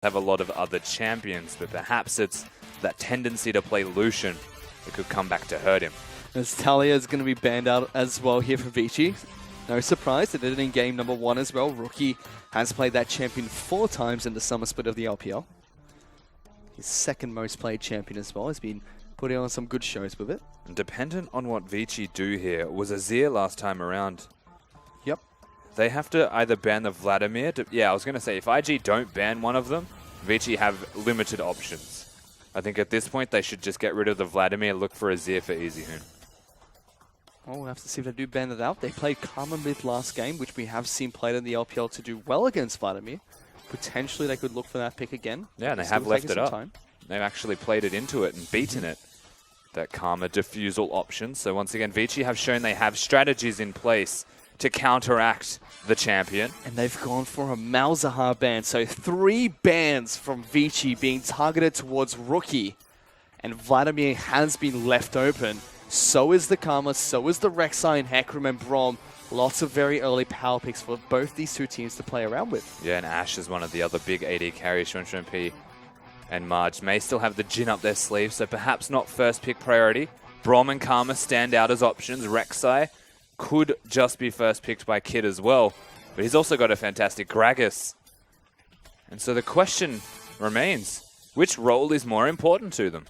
have a lot of other champions, but perhaps it's that tendency to play Lucian that could come back to hurt him. As Talia is going to be banned out as well here for Vici. No surprise, they did it in game number 1 as well. Rookie has played that champion 4 times in the summer split of the LPL. His second most played champion as well. Has been putting on some good shows with it. And dependent on what Vici do here, was Azir last time around. Yep. They have to either ban the Vladimir. Yeah, I was going to say, if IG don't ban one of them, Vici have limited options. I think at this point, they should just get rid of the Vladimir, look for Azir for Easy Hoon. Well, we'll have to see if they do ban it out. They played Karma mid last game, which we have seen played in the LPL to do well against Vladimir. Potentially, they could look for that pick again. Yeah, and they have left it up. They've actually played it into it and beaten it. That Karma diffusal option. So once again, Vici have shown they have strategies in place to counteract the champion. And they've gone for a Malzahar ban. So 3 bans from Vici being targeted towards Rookie. And Vladimir has been left open. So is the Karma, so is the Rek'Sai and Hecarim and Braum. Lots of very early power picks for both these 2 teams to play around with. Yeah, and Ashe is one of the other big AD carries. P and Marge may still have the Jhin up their sleeve, so perhaps not first pick priority. Braum and Karma stand out as options. Rek'Sai could just be first picked by Kid as well, but he's also got a fantastic Gragas. And so the question remains, which role is more important to them?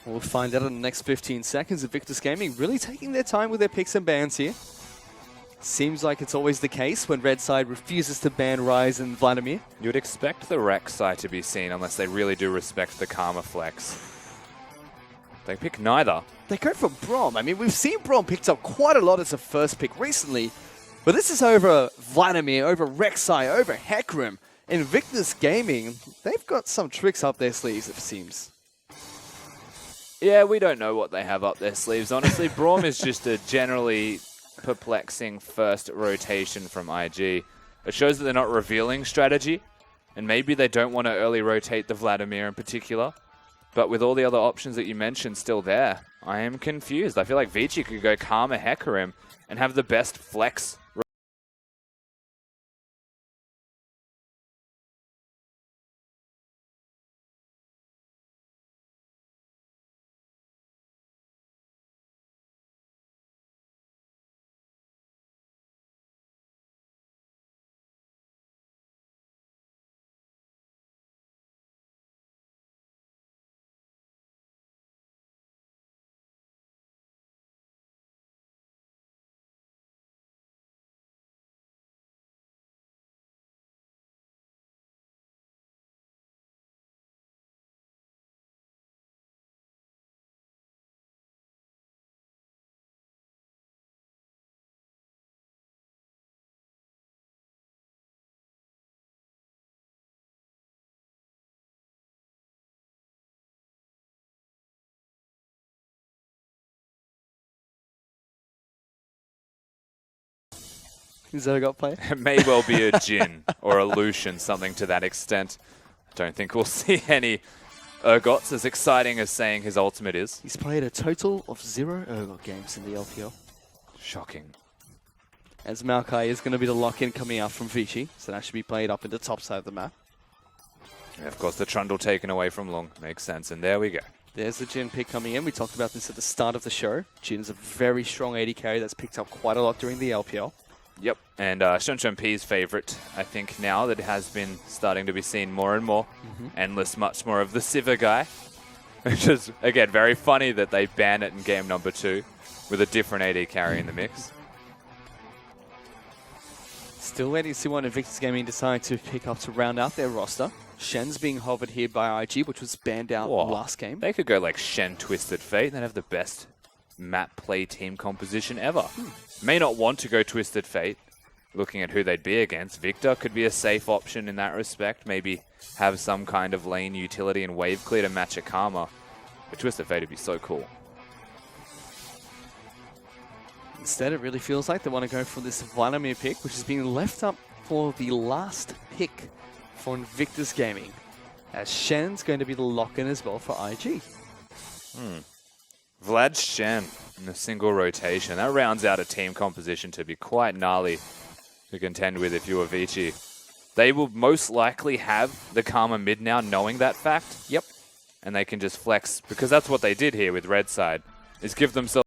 We'll find out in the next 15 seconds. Invictus Gaming really taking their time with their picks and bans here. Seems like it's always the case when Red Side refuses to ban Ryze and Vladimir. You would expect the Rek'Sai to be seen unless they really do respect the Karma flex. They pick neither. They go for Braum. I mean, we've seen Braum picked up quite a lot as a first pick recently, but this is over Vladimir, over Rek'Sai, over Hecarim. Invictus Gaming, they've got some tricks up their sleeves, it seems. Yeah, we don't know what they have up their sleeves. Honestly, Braum is just a generally perplexing first rotation from IG. It shows that they're not revealing strategy, and maybe they don't want to early rotate the Vladimir in particular. But with all the other options that you mentioned still there, I am confused. I feel like Vici could go Karma Hecarim and have the best flex. Zergot play? It may well be a Jhin or a Lucian, something to that extent. I don't think we'll see any Urgots as exciting as saying his ultimate is. He's played a total of 0 Urgot games in the LPL. Shocking. As Maokai is going to be the lock-in coming out from Vici, so that should be played up in the top side of the map. Yeah, of course, the Trundle taken away from Long. Makes sense, and there we go. There's the Jhin pick coming in. We talked about this at the start of the show. Jhin's a very strong AD carry that's picked up quite a lot during the LPL. Yep, and P's favorite, I think now that it has been starting to be seen more and more. Endless, much more of the Sivir guy. Which is, again, very funny that they ban it in game number 2 with a different AD carry in the mix. Still waiting to see what Invictus Gaming decide to pick up to round out their roster. Shen's being hovered here by IG, which was banned out last game. They could go like Shen Twisted Fate. They'd have the best map play team composition ever. May not want to go Twisted Fate, looking at who they'd be against. Victor could be a safe option in that respect. Maybe have some kind of lane utility and wave clear to match a Karma. But Twisted Fate would be so cool. Instead, it really feels like they want to go for this Vladimir pick, which has been left up for the last pick for Invictus Gaming. As Shen's going to be the lock-in as well for IG. Vlad Shen in a single rotation. That rounds out a team composition to be quite gnarly to contend with if you were Vici. They will most likely have the Karma mid now, knowing that fact. Yep. And they can just flex, because that's what they did here with red side, is give themselves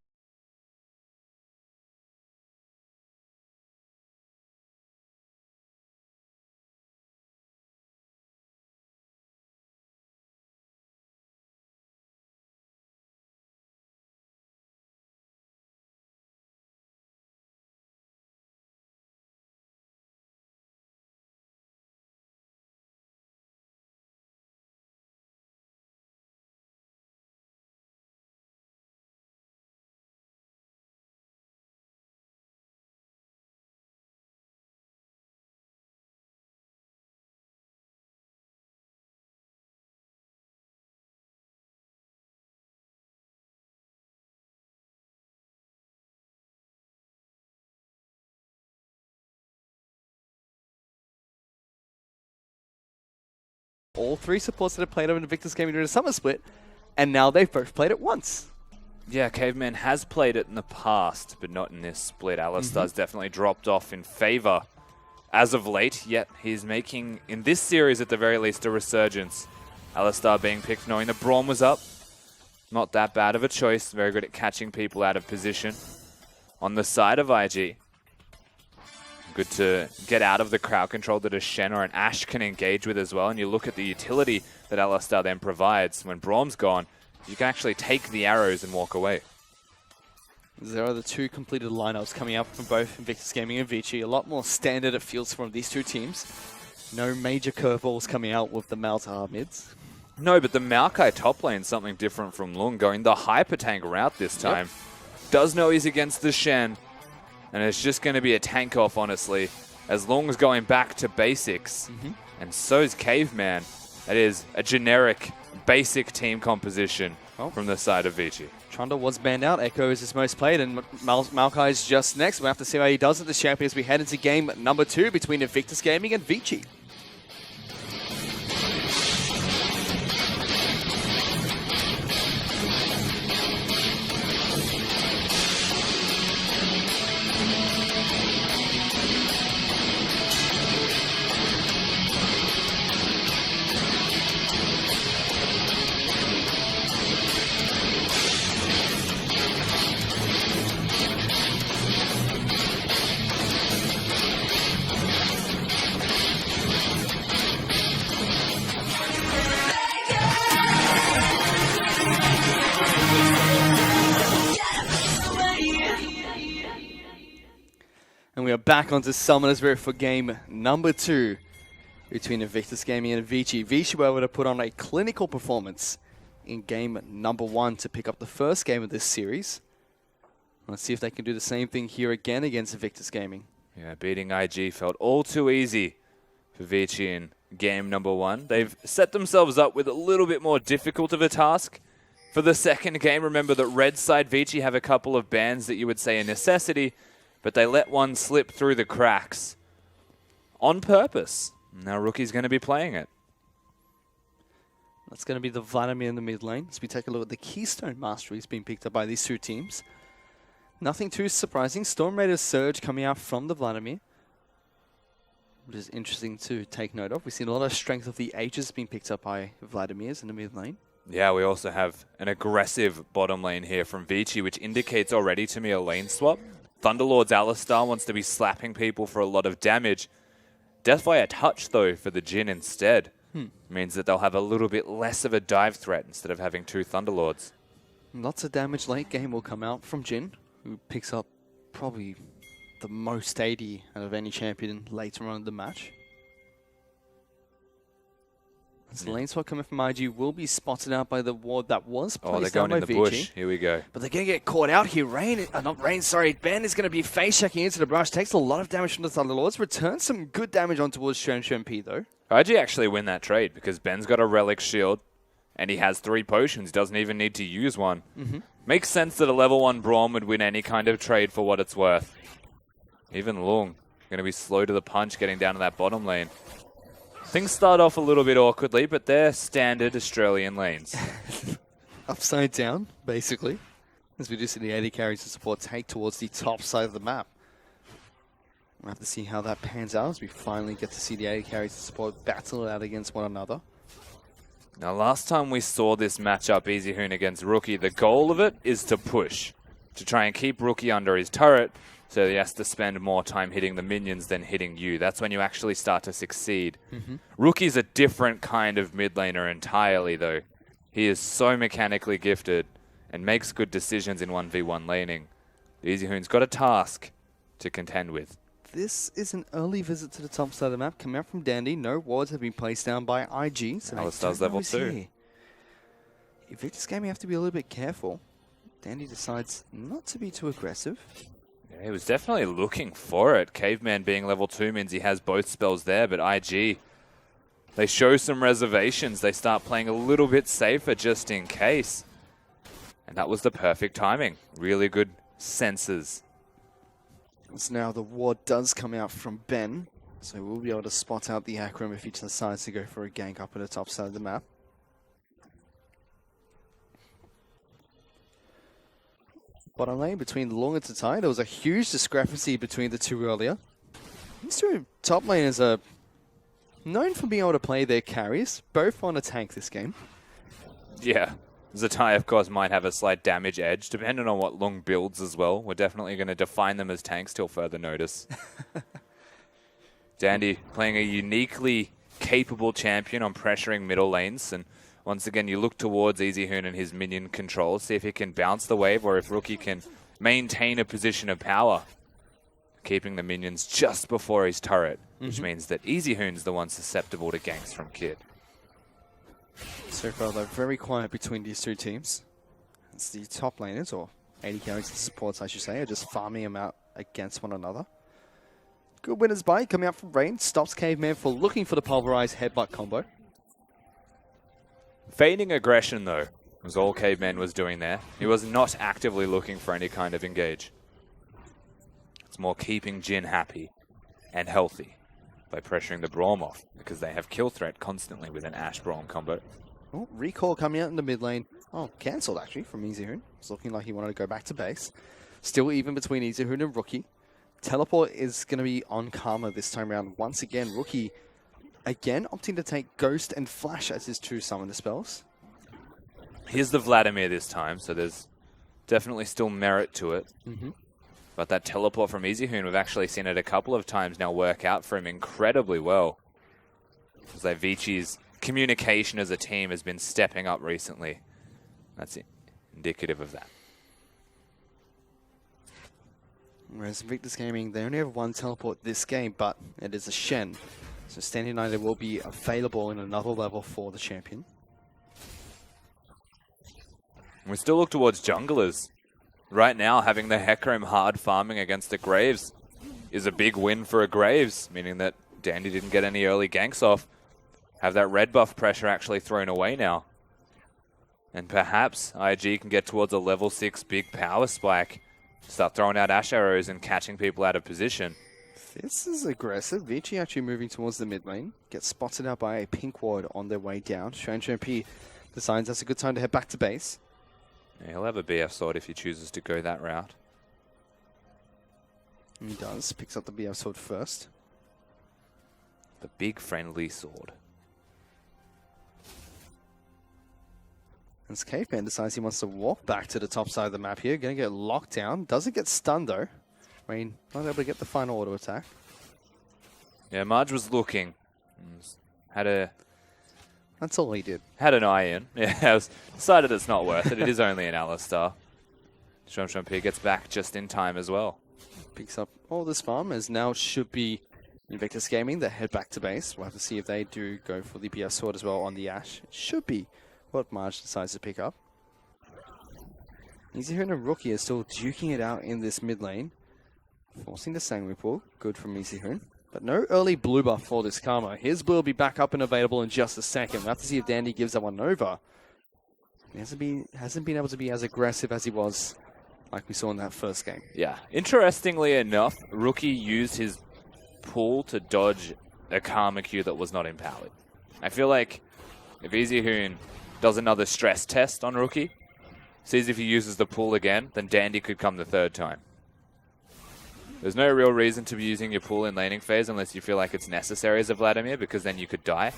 All three supports that have played over Invictus Gaming during a summer split, and now they've both played it once. Yeah, Caveman has played it in the past, but not in this split. Alistar's definitely dropped off in favor as of late, yet he's making, in this series at the very least, a resurgence. Alistar being picked knowing that Braum was up. Not that bad of a choice. Very good at catching people out of position. On the side of IG, good to get out of the crowd control that a Shen or an Ashe can engage with as well. And you look at the utility that Alistar then provides. When Braum's gone, you can actually take the arrows and walk away. There are the two completed lineups coming up from both Invictus Gaming and Vici. A lot more standard it feels from these two teams. No major curveballs coming out with the Malzahar mids. No, but the Maokai top lane something different from Lung, going the hyper tank route this time. Does know he's against the Shen, and it's just going to be a tank off, honestly, as Lung's going back to basics, and so's Caveman. That is a generic, basic team composition from the side of Vici. Trundle was banned out. Echo is his most played, and Maokai is just next. We'll have to see how he does at the champion as we head into game number 2 between Invictus Gaming and Vici. And we are back onto Summoners Rift for game number 2 between Invictus Gaming and Vici. Vici were able to put on a clinical performance in game number 1 to pick up the first game of this series. Let's see if they can do the same thing here again against Invictus Gaming. Yeah, beating IG felt all too easy for Vici in game number 1. They've set themselves up with a little bit more difficult of a task for the second game. Remember that red side Vici have a couple of bans that you would say a necessity, but they let one slip through the cracks on purpose. Now Rookie's going to be playing it. That's going to be the Vladimir in the mid lane. As we take a look at the Keystone Masteries being picked up by these two teams. Nothing too surprising. Storm Raider's Surge coming out from the Vladimir, which is interesting to take note of. We've seen a lot of strength of the Ages being picked up by Vladimir's in the mid lane. Yeah, we also have an aggressive bottom lane here from Vici, which indicates already to me a lane swap. Thunderlord's Alistar wants to be slapping people for a lot of damage. Deathfire Touch, though, for the Jhin instead. Means that they'll have a little bit less of a dive threat instead of having 2 Thunderlords. Lots of damage late game will come out from Jhin, who picks up probably the most 80 out of any champion later on in the match. So the lane swap coming from IG will be spotted out by the ward that was placed they're going down in by the Vici. bush. Here we go. But they're going to get caught out here. Ben is going to be face checking into the brush. Takes a lot of damage from the Thunderlords. Returns some good damage on towards Shen P though. IG actually win that trade because Ben's got a Relic Shield and he has 3 potions. He doesn't even need to use one. Makes sense that a level 1 Braum would win any kind of trade for what it's worth. Even Lung going to be slow to the punch getting down to that bottom lane. Things start off a little bit awkwardly, but they're standard Australian lanes. Upside down, basically. As we do see the AD carries and support take towards the top side of the map. We'll have to see how that pans out as we finally get to see the AD carries and support battle it out against one another. Now, last time we saw this matchup, Easyhoon against Rookie, the goal of it is to push, to try and keep Rookie under his turret, so he has to spend more time hitting the minions than hitting you. That's when you actually start to succeed. Rookie's a different kind of mid laner entirely, though. He is so mechanically gifted and makes good decisions in 1v1 laning. Easyhoon's got a task to contend with. This is an early visit to the top side of the map. Coming out from Dandy, no wards have been placed down by IG. So Alistar's level 2. Invictus Gaming have to be a little bit careful. Dandy decides not to be too aggressive. Yeah, he was definitely looking for it. Caveman being level 2 means he has both spells there, but IG, they show some reservations. They start playing a little bit safer just in case. And that was the perfect timing. Really good senses. So now the ward does come out from Ben, so we'll be able to spot out the Akram if he decides to go for a gank up at the top side of the map. Bottom lane between Long and Tatai, there was a huge discrepancy between the two earlier. These two top laners are known for being able to play their carries, both on a tank this game. Yeah. Zatai, of course, might have a slight damage edge, depending on what Lung builds as well. We're definitely going to define them as tanks till further notice. Dandy playing a uniquely capable champion on pressuring middle lanes. And once again, you look towards Easyhoon and his minion control, see if he can bounce the wave or if Rookie can maintain a position of power, keeping the minions just before his turret, which means that Easyhoon's the one susceptible to ganks from Kid. So far, though, very quiet between these two teams. It's the top laners, or AD carries and supports, I should say, are just farming them out against one another. Good winners by coming out from Rain. Stops Caveman for looking for the pulverized headbutt combo. Feigning aggression, though, was all Caveman was doing there. He was not actively looking for any kind of engage. It's more keeping Jin happy and healthy by pressuring the Braum off, because they have kill threat constantly with an Ashe Braum combo. Oh, recall coming out in the mid lane. Oh, cancelled actually from Easyhoon. It's looking like he wanted to go back to base. Still even between Easyhoon and Rookie. Teleport is going to be on Karma this time around. Once again, Rookie again opting to take Ghost and Flash as his two summoner spells. Here's the Vladimir this time, so there's definitely still merit to it. But that teleport from Easyhoon, we've actually seen it a couple of times now work out for him incredibly well. It's like Vici's communication as a team has been stepping up recently. That's indicative of that. Whereas Invictus Gaming, they only have one teleport this game, but it is a Shen. So Stand United will be available in another level for the champion. We still look towards junglers. Right now, having the Hecarim hard farming against the Graves is a big win for a Graves, meaning that Dandy didn't get any early ganks off. Have that red buff pressure actually thrown away now. And perhaps IG can get towards a level 6 big power spike. Start throwing out Ashe arrows and catching people out of position. This is aggressive. Vici actually moving towards the mid lane. Gets spotted out by a pink ward on their way down. P decides that's a good time to head back to base. Yeah, he'll have a BF sword if he chooses to go that route. He does. Picks up the BF sword first. The big friendly sword. As Caveman decides he wants to walk back to the top side of the map here. Going to get locked down. Doesn't get stunned though. I mean, not able to get the final auto attack. Yeah, Marge was looking. That's all he did. Had an eye in. Yeah, I was decided it's not worth it. It is only an Alistar. P gets back just in time as well. Picks up all this farm, as now should be Invictus Gaming that head back to base. We'll have to see if they do go for the BF sword as well on the Ashe. It should be what Marge decides to pick up. Easyhoon and Rookie are still duking it out in this mid lane. Forcing the Sanguine Pool. Good from Easyhoon. But no early blue buff for this Karma. His blue will be back up and available in just a second. We'll have to see if Dandy gives that one over. He hasn't been able to be as aggressive as he was like we saw in that first game. Yeah. Interestingly enough, Rookie used his pull to dodge a Karma Q that was not empowered. I feel like if Easyhoon does another stress test on Rookie, sees if he uses the pull again, then Dandy could come the third time. There's no real reason to be using your pool in laning phase unless you feel like it's necessary as a Vladimir, because then you could die.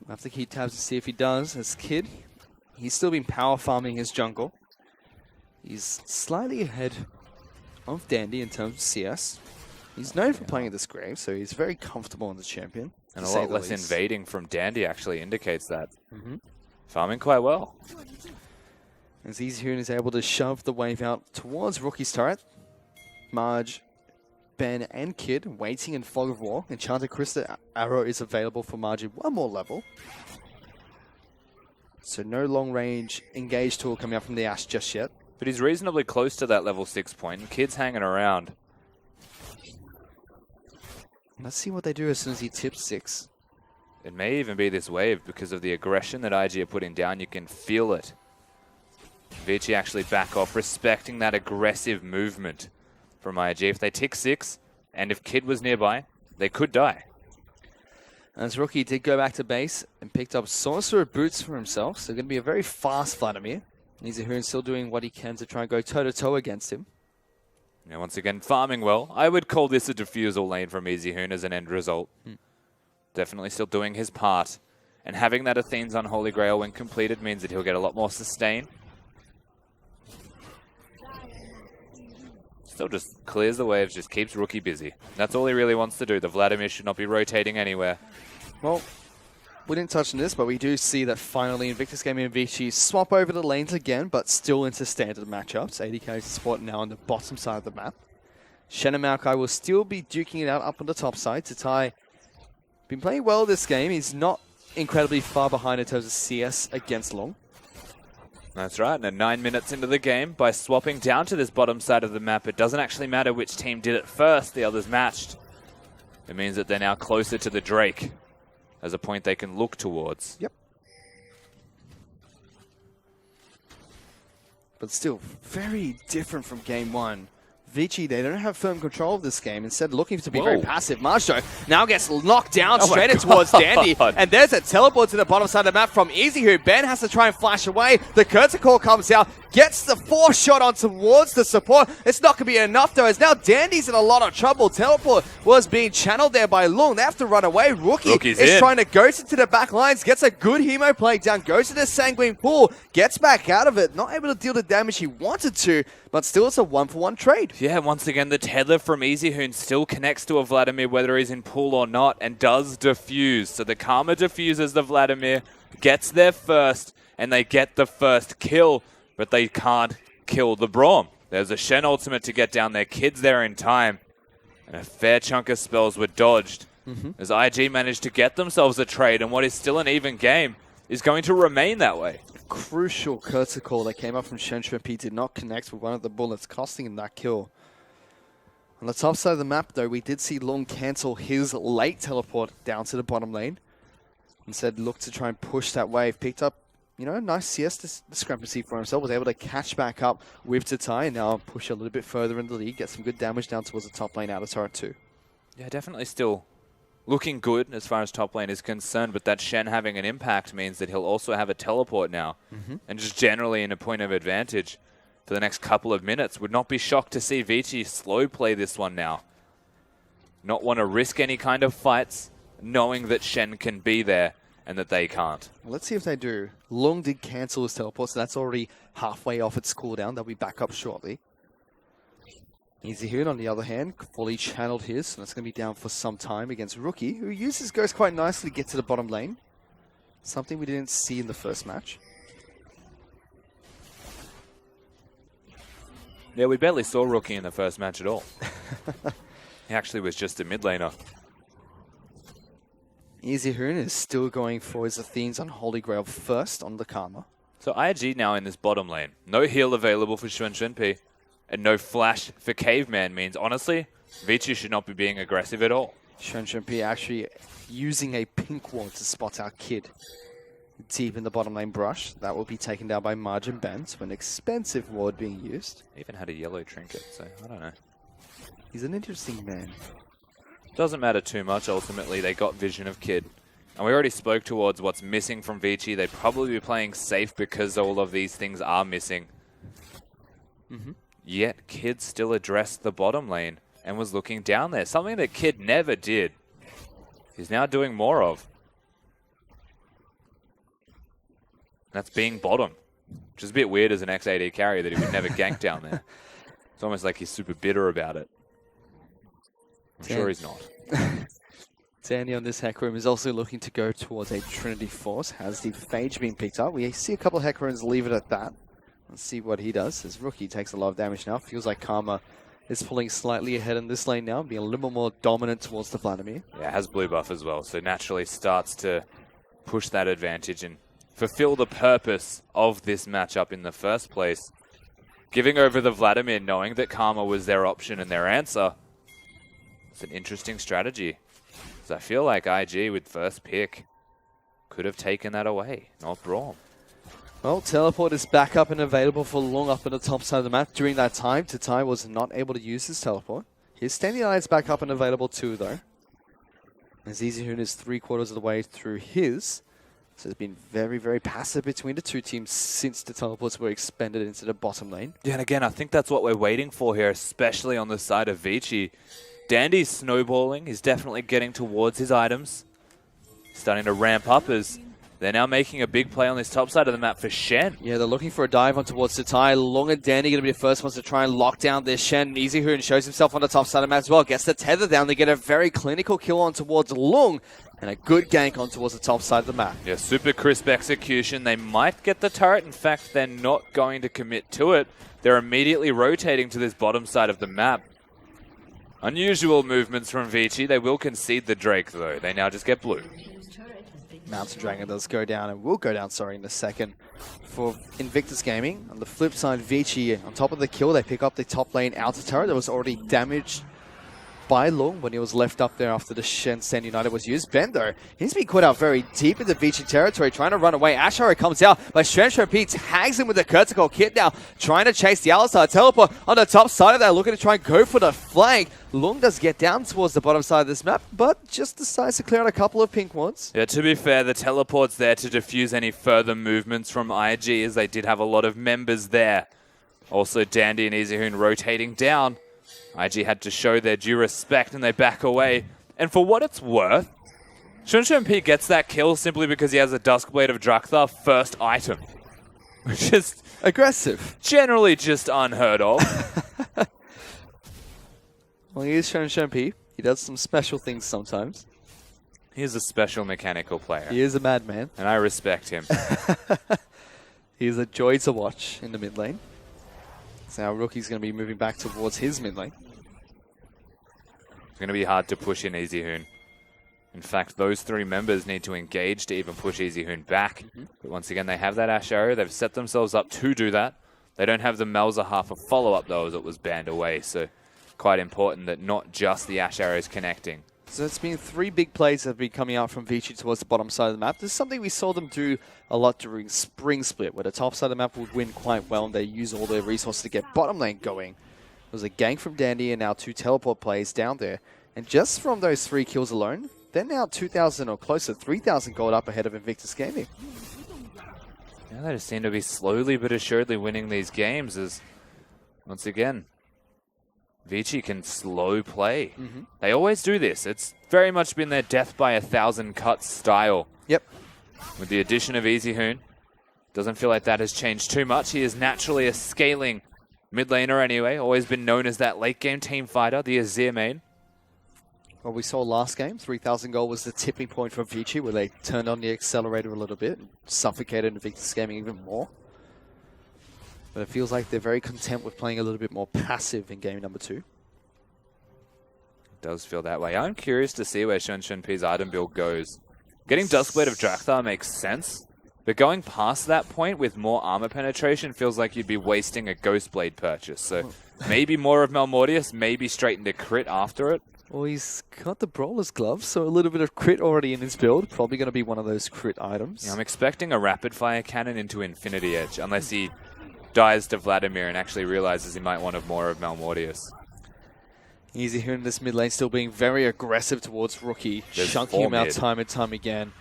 We'll have to keep tabs to see if he does. As Kid, he's still been power farming his jungle. He's slightly ahead of Dandy in terms of CS. He's known for playing at this grave, so he's very comfortable on the champion. And a lot less invading from Dandy actually indicates that. Farming quite well. As Vici is able to shove the wave out towards Rookie's turret. Marge, Ben, and Kid waiting in Fog of War. Enchanted Crystal Arrow is available for Marge in one more level. So no long-range engage tool coming up from the Ashe just yet. But he's reasonably close to that level 6 point, and Kid's hanging around. Let's see what they do as soon as he tips 6. It may even be this wave because of the aggression that IG are putting down. You can feel it. Vici actually back off, respecting that aggressive movement from IG. If they tick 6, and if Kid was nearby, they could die. As Rookie did go back to base and picked up Sorcerer Boots for himself, so going to be a very fast Vladimir. Easyhoon still doing what he can to try and go toe-to-toe against him. Yeah, once again, farming well. I would call this a defusal lane from Easyhoon as an end result. Definitely still doing his part. And having that Athene's Unholy Grail when completed means that he'll get a lot more sustain. Still just clears the waves, just keeps Rookie busy. That's all he really wants to do. The Vladimir should not be rotating anywhere. Well, we didn't touch on this, but we do see that finally Invictus Gaming and Vici swap over the lanes again, but still into standard matchups. 80k support now on the bottom side of the map. Shen and Maokai will still be duking it out up on the top side. Tatai been playing well this game. He's not incredibly far behind in terms of CS against Long. That's right, and 9 minutes into the game, by swapping down to this bottom side of the map, it doesn't actually matter which team did it first, the others matched. It means that they're now closer to the Drake as a point they can look towards. Yep. But still, very different from game 1. Vici, they don't have firm control of this game. Instead, looking to be very passive. Marshall now gets knocked down straight in towards Dandy. And there's a teleport to the bottom side of the map from Easyhoon. Ben has to try and flash away. The curtain call comes out. Gets the force shot on towards the support. It's not going to be enough, though, as now Dandy's in a lot of trouble. Teleport was being channeled there by Lung. They have to run away. Rookie's is trying to ghost into the back lines. Gets a good hemo play down. Goes to the Sanguine Pool. Gets back out of it. Not able to deal the damage he wanted to, but still it's a 1-for-1 trade. Yeah, once again, the tether from Easyhoon still connects to a Vladimir, whether he's in pool or not, and does defuse. So the Karma defuses the Vladimir, gets there first, and they get the first kill. But they can't kill the Braum. There's a Shen ultimate to get down there. Kid's there in time. And a fair chunk of spells were dodged. As IG managed to get themselves a trade, and what is still an even game is going to remain that way. Crucial curtain call that came up from Shen Shrimp. Did not connect with one of the bullets, costing him that kill. On the top side of the map, though, we did see Long cancel his late teleport down to the bottom lane. Instead, looked to try and push that wave. Picked up, you know, nice CS discrepancy for himself. Was able to catch back up with Tatai and now push a little bit further in the lead. Get some good damage down towards the top lane out of turret 2. Yeah, definitely still looking good as far as top lane is concerned, but that Shen having an impact means that he'll also have a teleport now. And just generally in a point of advantage for the next couple of minutes. Would not be shocked to see Vici slow play this one now. Not want to risk any kind of fights, knowing that Shen can be there and that they can't. Well, let's see if they do. Long did cancel his teleport, so that's already halfway off its cooldown. They'll be back up shortly. Easyhoon, on the other hand, fully channeled his, so that's going to be down for some time against Rookie, who uses Ghost quite nicely to get to the bottom lane. Something we didn't see in the first match. Yeah, we barely saw Rookie in the first match at all. He actually was just a mid laner. Easyhoon is still going for his Athene's Unholy Grail first on the Karma. So IG now in this bottom lane. No heal available for Xuan and no flash for Caveman means, honestly, Vici should not be being aggressive at all. Xuan actually using a pink ward to spot our Kid deep in the bottom lane brush. That will be taken down by Marge and Ben, so an expensive ward being used. Even had a yellow trinket, so I don't know. He's an interesting man. Doesn't matter too much, ultimately. They got vision of Kid. And we already spoke towards what's missing from Vici. They'd probably be playing safe because all of these things are missing. Yet Kid still addressed the bottom lane and was looking down there. Something that Kid never did. He's now doing more of. That's being bottom. Which is a bit weird as an ex-AD carry that he would never gank down there. It's almost like he's super bitter about it. I'm sure he's not. Danny on this Heck Room is also looking to go towards a Trinity Force. Has the Phage been picked up? We see a couple of Heck Rooms leave it at that. Let's see what he does. His Rookie takes a lot of damage now. Feels like Karma is pulling slightly ahead in this lane now, being a little more dominant towards the Vladimir. Yeah, has blue buff as well, so naturally starts to push that advantage and fulfill the purpose of this matchup in the first place. Giving over the Vladimir, knowing that Karma was their option and their answer. It's an interesting strategy. So I feel like IG with first pick could have taken that away, not Braum. Well, teleport is back up and available for Long up on the top side of the map. During that time, Tatai was not able to use his teleport. His standing eye is back up and available too, though. As Easyhoon is 3/4 of the way through his. So it's been very, very passive between the two teams since the teleports were expanded into the bottom lane. Yeah, and again, I think that's what we're waiting for here, especially on the side of Vici. Dandy's snowballing. He's definitely getting towards his items. Starting to ramp up as they're now making a big play on this top side of the map for Shen. Yeah, they're looking for a dive on towards Tatai. Long and Dandy going to be the first ones to try and lock down this Shen. Easyhoon shows himself on the top side of the map as well. Gets the tether down. They get a very clinical kill on towards Long. And a good gank on towards the top side of the map. Yeah, super crisp execution. They might get the turret. In fact, they're not going to commit to it. They're immediately rotating to this bottom side of the map. Unusual movements from Vici. They will concede the Drake, though. They now just get blue. Mountain Dragon does go down and will go down, in a second for Invictus Gaming. On the flip side, Vici, on top of the kill, they pick up the top lane outer turret that was already damaged by Long when he was left up there after the Shen Stand United was used. Bendo, he's been caught out very deep in the Vici territory, trying to run away. Ashara comes out, but Shen Pete tags him with a critical kit now, trying to chase the Alistar. Teleport on the top side of that, looking to try and go for the flank. Long does get down towards the bottom side of this map, but just decides to clear out a couple of pink ones. Yeah, to be fair, the teleport's there to defuse any further movements from IG, as they did have a lot of members there. Also, Dandy and Easyhoon rotating down. IG had to show their due respect and they back away. And for what it's worth, Shen P gets that kill simply because he has a Duskblade of Drakthar first item. Which is aggressive. Generally just unheard of. Well, he is Shen P. He does some special things sometimes. He is a special mechanical player. He is a madman. And I respect him. He is a joy to watch in the mid lane. So our Rookie's going to be moving back towards his mid lane. It's going to be hard to push in Easyhoon. In fact, those three members need to engage to even push Easyhoon back. But once again, they have that Ash Arrow. They've set themselves up to do that. They don't have the Malzahar for follow-up, though, as it was banned away. So quite important that not just the Ash Arrow is connecting. So it's been 3 big plays that have been coming out from Vici towards the bottom side of the map. This is something we saw them do a lot during Spring Split, where the top side of the map would win quite well and they use all their resources to get bottom lane going. It was a gank from Dandy and now 2 teleport plays down there. And just from those 3 kills alone, they're now 2,000 or close to 3,000 gold up ahead of Invictus Gaming. Yeah, they just seem to be slowly but assuredly winning these games as, once again, Vici can slow play. They always do this. It's very much been their death by 1,000 cuts style. Yep. With the addition of Easyhoon, doesn't feel like that has changed too much. He is naturally a scaling mid laner anyway. Always been known as that late game team fighter, the Azir main. Well, we saw last game, 3,000 gold was the tipping point for Vici, where they turned on the accelerator a little bit and suffocated Invictus Gaming even more. But it feels like they're very content with playing a little bit more passive in game number 2. It does feel that way. I'm curious to see where Shen P's item build goes. Getting Duskblade of Drakthar makes sense, but going past that point with more armor penetration feels like you'd be wasting a Ghostblade purchase. So maybe more of Malmortius, maybe straight into crit after it. Well, he's got the Brawler's Glove, so a little bit of crit already in his build. Probably going to be one of those crit items. Yeah, I'm expecting a rapid fire cannon into Infinity Edge, unless he dies to Vladimir and actually realizes he might want more of Malmortius. Easyhoon in this mid lane still being very aggressive towards Rookie, There's chunking him out mid. time and time again.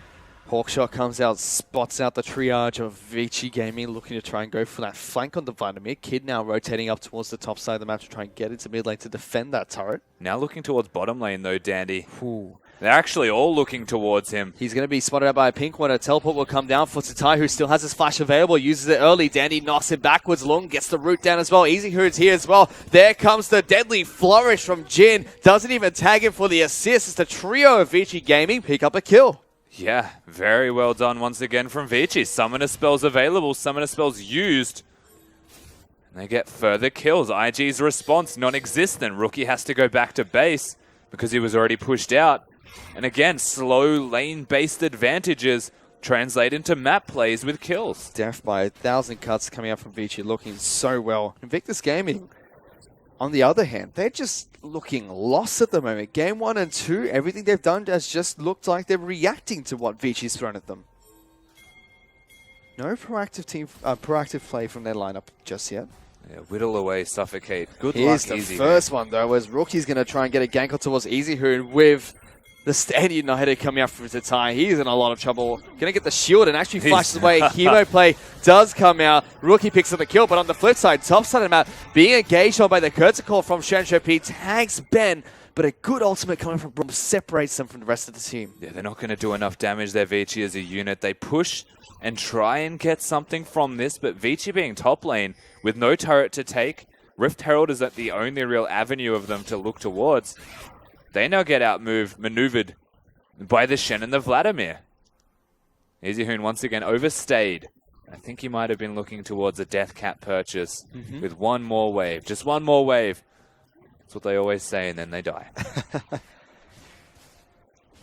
Hawkshot comes out, spots out the triage of Vici Gaming, looking to try and go for that flank on the Vladimir. Kid now rotating up towards the top side of the map to try and get into mid lane to defend that turret. Now looking towards bottom lane though, Dandy. Ooh. They're actually all looking towards him. He's going to be spotted out by a pink one. A teleport will come down for Tatai, who still has his flash available. Uses it early. Dandy knocks him backwards. Lung gets the root down as well. Easy Hood's here as well. There comes the deadly flourish from Jin. Doesn't even tag him for the assist. It's the trio of Vici Gaming pick up a kill. Yeah, very well done once again from Vici. Summoner spells available, summoner spells used. And they get further kills. IG's response non-existent. Rookie has to go back to base because he was already pushed out. And again, slow lane-based advantages translate into map plays with kills. Death by 1,000 cuts coming out from Vici, looking so well. Invictus Gaming, on the other hand, they're just looking lost at the moment. Game 1 and 2, everything they've done has just looked like they're reacting to what Vici's thrown at them. No proactive play from their lineup just yet. Yeah, whittle away, suffocate. Good Here's luck, the Easy. first one, though, as Rookie's going to try and get a gank towards Easy Hoon with the Stand United coming up from Tatai. He's in a lot of trouble. Going to get the shield and actually flashes away. Chemo play does come out. Rookie picks up the kill, but on the flip side, top side of the map, being engaged on by the Curtical from Shenshou P tags Ben, but a good ultimate coming from Brom separates them from the rest of the team. Yeah, they're not going to do enough damage there, Vici, as a unit. They push and try and get something from this, but Vici being top lane with no turret to take, Rift Herald is at the only real avenue of them to look towards. They now get maneuvered by the Shen and the Vladimir. Easy Hoon once again overstayed. I think he might have been looking towards a Death Cap purchase with one more wave. Just one more wave. That's what they always say, and then they die.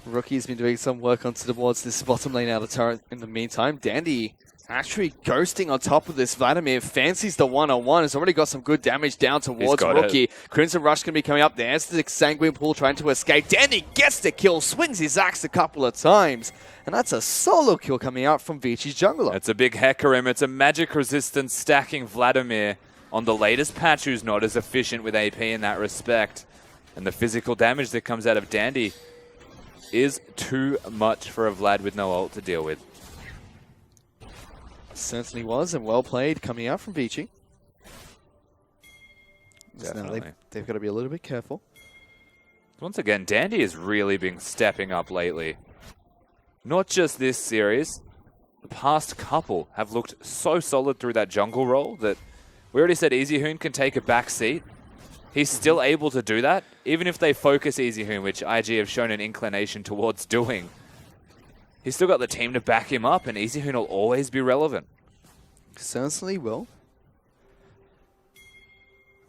Rookie's been doing some work towards this bottom lane out of turret in the meantime. Dandy actually ghosting on top of this Vladimir. Fancies the one-on-one. Has already got some good damage down towards Rookie. Crimson Rush going to be coming up. There's the Sanguine Pool trying to escape. Dandy gets the kill, swings his axe a couple of times. And that's a solo kill coming out from Vici's jungler. It's a big Hecarim. It's a magic resistance stacking Vladimir on the latest patch, who's not as efficient with AP in that respect. And the physical damage that comes out of Dandy is too much for a Vlad with no ult to deal with. Certainly was, and well played coming out from Vici. So now they've got to be a little bit careful. Once again, Dandy has really been stepping up lately. Not just this series, the past couple have looked so solid through that jungle role that we already said Easy Hoon can take a back seat. He's still able to do that, even if they focus Easy Hoon, which IG have shown an inclination towards doing. He's still got the team to back him up, and Easy Hoon will always be relevant. Certainly will.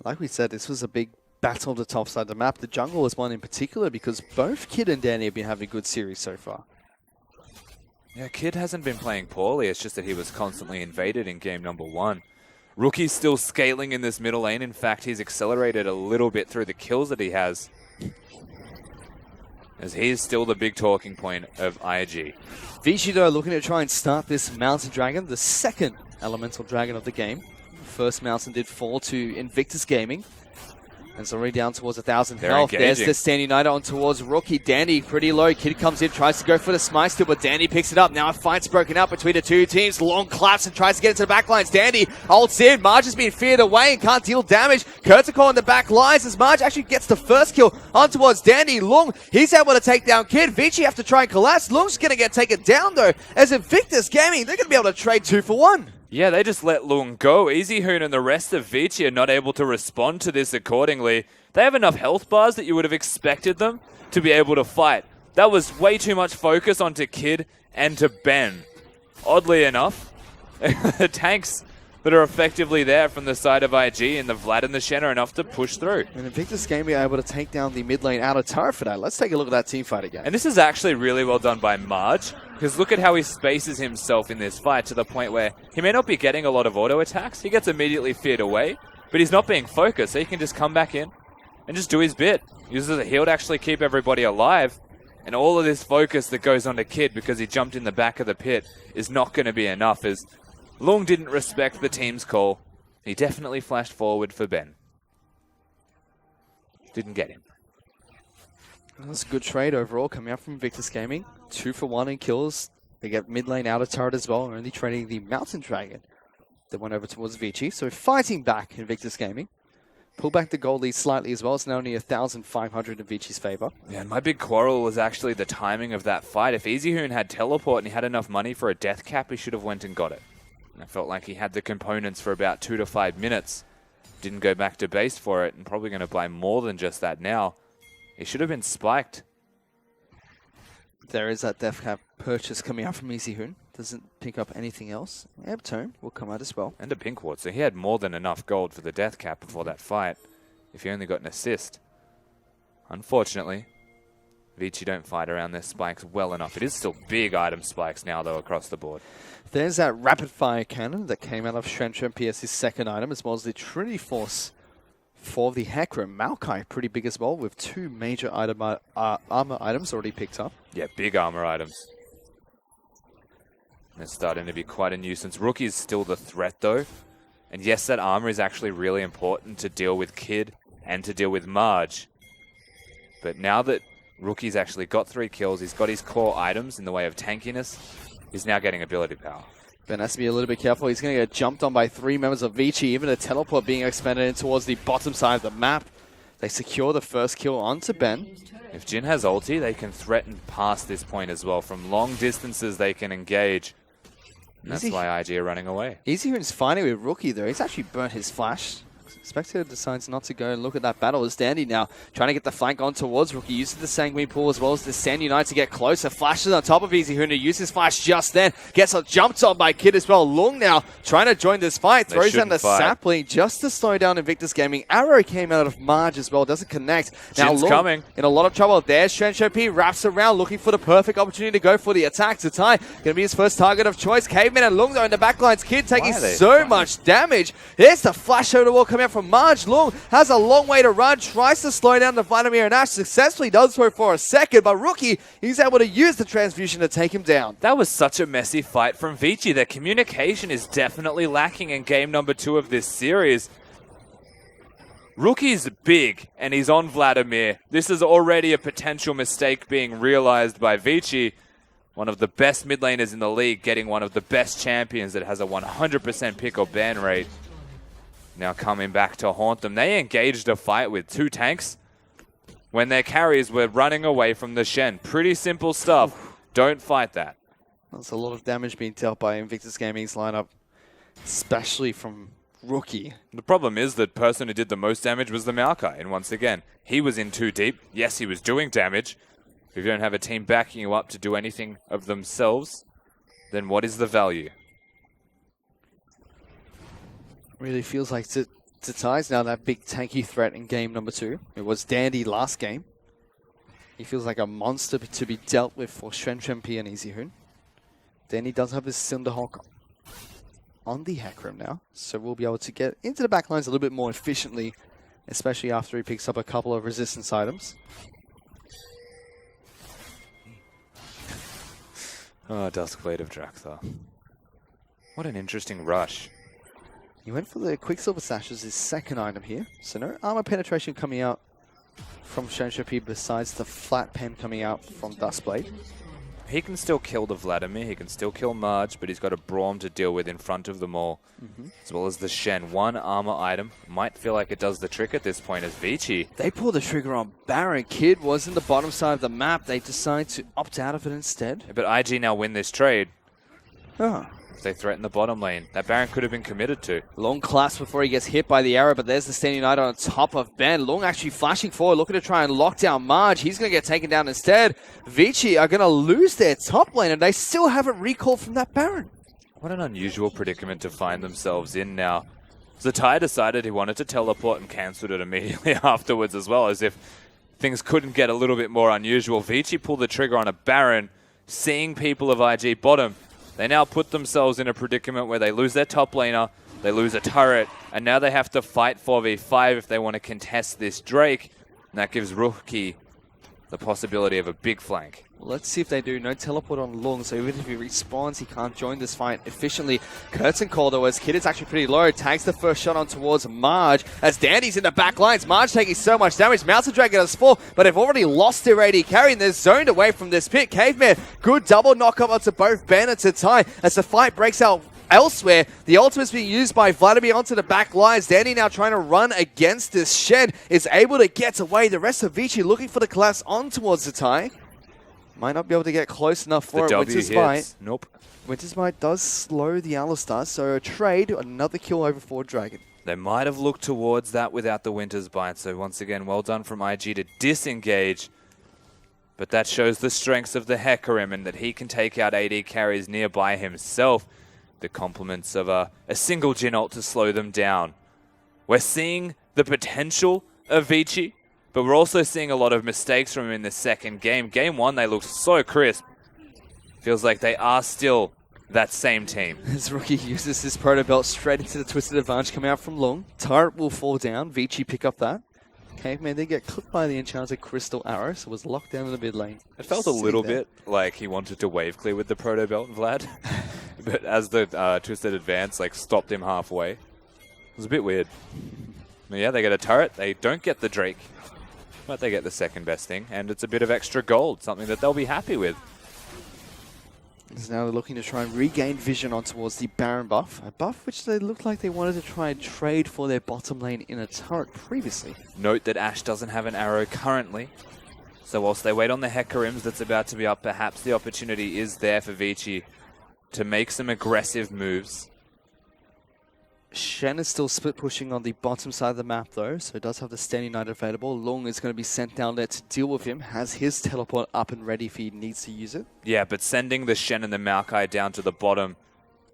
Like we said, this was a big battle on the top side of the map. The jungle was one in particular because both Kid and Danny have been having a good series so far. Yeah, Kid hasn't been playing poorly. It's just that he was constantly invaded in game number 1. Rookie's still scaling in this middle lane. In fact, he's accelerated a little bit through the kills that he has, as he is still the big talking point of IG. Vici, though, looking to try and start this Mountain Dragon, the second elemental dragon of the game. First Mountain did fall to Invictus Gaming. And it's already down towards 1,000 health. Engaging. There's the Stand United on towards Rookie. Dandy pretty low. Kid comes in, tries to go for the smite still, but Dandy picks it up. Now a fight's broken up between the two teams. Long claps and tries to get into the backlines. Dandy ults in. Marge has been feared away and can't deal damage. Kurtikor in the back lines as Marge actually gets the first kill on towards Dandy. Lung, he's able to take down Kid. Vici have to try and collapse. Lung's going to get taken down though, as Invictus Gaming, they're going to be able to trade 2 for 1. Yeah, they just let Lung go. Easy Hoon and the rest of Vici are not able to respond to this accordingly. They have enough health bars that you would have expected them to be able to fight. That was way too much focus onto Kid and to Ben. Oddly enough, the tanks that are effectively there from the side of IG and the Vlad and the Shen are enough to push through. And Invictus Gaming are able to take down the mid lane out of turret for that. Let's take a look at that team fight again. And this is actually really well done by Marge, because look at how he spaces himself in this fight to the point where he may not be getting a lot of auto attacks. He gets immediately feared away, but he's not being focused, so he can just come back in and just do his bit. Uses a heal to actually keep everybody alive. And all of this focus that goes on to Kid because he jumped in the back of the pit is not going to be enough, as Lung didn't respect the team's call. He definitely flashed forward for Ben. Didn't get him. That's a good trade overall coming out from Invictus Gaming. 2 for 1 in kills. They get mid lane out of turret as well, only trading the Mountain Dragon that went over towards Vici. So fighting back Invictus Gaming. Pull back the gold lead slightly as well. It's now only 1,500 in Vici's favor. Yeah, and my big quarrel was actually the timing of that fight. If EasyHoon had teleport and he had enough money for a death cap, he should have went and got it. And I felt like he had the components for about 2 to 5 minutes. Didn't go back to base for it, and probably going to buy more than just that now. He should have been spiked. There is that death cap purchase coming out from EasyHoon. Doesn't pick up anything else. Ebtone will come out as well. And a pink ward, so he had more than enough gold for the death cap before that fight, if he only got an assist. Unfortunately, Vici don't fight around their spikes well enough. It is still big item spikes now, though, across the board. There's that rapid fire cannon that came out of Shenchen PS's second item, as well as the Trinity Force for the Hecarim. Maokai pretty big as well, with 2 major armor items already picked up. Yeah, big armor items. It's starting to be quite a nuisance. Rookie's still the threat, though. And yes, that armor is actually really important to deal with Kid and to deal with Marge. But now that Rookie's actually got 3 kills, he's got his core items in the way of tankiness, he's now getting ability power. Ben has to be a little bit careful. He's going to get jumped on by 3 members of Vici. Even a teleport being expanded in towards the bottom side of the map. They secure the first kill onto Ben. If Jin has ulti, they can threaten past this point as well. From long distances, they can engage. And that's why IG are running away. EasyHoon's fighting with Rookie, though. He's actually burnt his flash. Spectator decides not to go and look at that battle. As Dandy now trying to get the flank on towards Rookie. Uses the Sanguine Pool as well as the Sand Unite to get closer. Flashes on top of EasyHoon to use his flash just then. Gets jumped on by Kid as well. Lung now trying to join this fight. Throws down the sapling just to slow down Invictus Gaming. Arrow came out of Marge as well. Doesn't connect. Now Jin's Lung coming. in a lot of trouble. There's Shenchen P. Wraps around looking for the perfect opportunity to go for the attack. To tie. Going to be his first target of choice. Caveman and Lung though in the backlines. Kid taking so much damage. There's the flash over the wall coming out from Marge. Lung has a long way to run, tries to slow down the Vladimir and Ash, successfully does so for a second, but Rookie, he's able to use the transfusion to take him down. That was such a messy fight from Vici. Their communication is definitely lacking in game number 2 of this series. Rookie's big, and he's on Vladimir. This is already a potential mistake being realized by Vici. One of the best mid laners in the league, getting one of the best champions that has a 100% pick or ban rate. Now coming back to haunt them. They engaged a fight with 2 tanks when their carries were running away from the Shen. Pretty simple stuff. Don't fight that. That's a lot of damage being dealt by Invictus Gaming's lineup, especially from Rookie. The problem is the person who did the most damage was the Maokai. And once again, he was in too deep. Yes, he was doing damage. If you don't have a team backing you up to do anything of themselves, then what is the value? Really feels like Tatai's now that big tanky threat in game number 2. It was Dandy last game. He feels like a monster to be dealt with for Shenchen P and EasyHoon. Dandy does have his Cinderhawk on the Hecarim now, so we'll be able to get into the backlines a little bit more efficiently, especially after he picks up a couple of resistance items. Oh, Duskblade of Draktha. What an interesting rush. He went for the Quicksilver Sash as his second item here. So no armor penetration coming out from Shenchen P besides the flat pen coming out from Duskblade. He can still kill the Vladimir, he can still kill Marge, but he's got a Braum to deal with in front of them all. As well as the Shen. 1 armor item. Might feel like it does the trick at this point as Vici. They pulled the trigger on Baron. Kid was in the bottom side of the map. They decide to opt out of it instead. But IG now win this trade. Oh. They threaten the bottom lane. That Baron could have been committed to. Long clasp before he gets hit by the arrow, but there's the Standing Knight on top of Ben. Long actually flashing forward, looking to try and lock down Marge. He's going to get taken down instead. Vici are going to lose their top lane, and they still haven't recalled from that Baron. What an unusual predicament to find themselves in now. Zatai decided he wanted to teleport and cancelled it immediately afterwards as well, as if things couldn't get a little bit more unusual. Vici pulled the trigger on a Baron, seeing people of IG bottom. They now put themselves in a predicament where they lose their top laner, they lose a turret, and now they have to fight 4v5 if they want to contest this Drake. And that gives Rookie the possibility of a big flank. Well, let's see if they do. No teleport on Lung, so even if he respawns, he can't join this fight efficiently. Curtain call, though, as Kid is actually pretty low. Tags the first shot on towards Marge, as Dandy's in the back lines. Marge taking so much damage. Mountain Dragon has 4, but they've already lost their AD carry, and they're zoned away from this pit. Caveman, good double knock-up onto both Bandits at time, as the fight breaks out elsewhere. The ultimate's being used by Vladimir onto the back lines. Dandy now trying to run against this Shen, is able to get away. The rest of Vici looking for the collapse on towards the tie. Might not be able to get close enough for it. Winter's Bite. Nope. Winter's Bite does slow the Alistar, so a trade, another kill over for Dragon. They might have looked towards that without the Winter's Bite, so once again, well done from IG to disengage. But that shows the strengths of the Hecarim and that he can take out AD carries nearby himself. The compliments of a single Jhin ult to slow them down. We're seeing the potential of Vici, but we're also seeing a lot of mistakes from him in the second game. Game 1, they looked so crisp. Feels like they are still that same team. As Rookie uses his Proto Belt straight into the Twisted Advantage coming out from Lung. Turret will fall down. Vici pick up that. Caveman did get clipped by the Enchanted Crystal Arrow, so was locked down in the mid lane. It felt a little bit like he wanted to wave clear with the Proto Belt, Vlad. But as the Twisted Advance stopped him halfway, it was a bit weird. But yeah, they get a turret. They don't get the Drake, but they get the second best thing, and it's a bit of extra gold, something that they'll be happy with. Now they're looking to try and regain vision on towards the Baron buff. A buff which they looked like they wanted to try and trade for their bottom lane in a turret previously. Note that Ashe doesn't have an arrow currently. So whilst they wait on the Hecarims that's about to be up, perhaps the opportunity is there for Vici to make some aggressive moves. Shen is still split pushing on the bottom side of the map though, so it does have the Standing Knight available. Lung is going to be sent down there to deal with him, has his teleport up and ready if he needs to use it. Yeah, but sending the Shen and the Maokai down to the bottom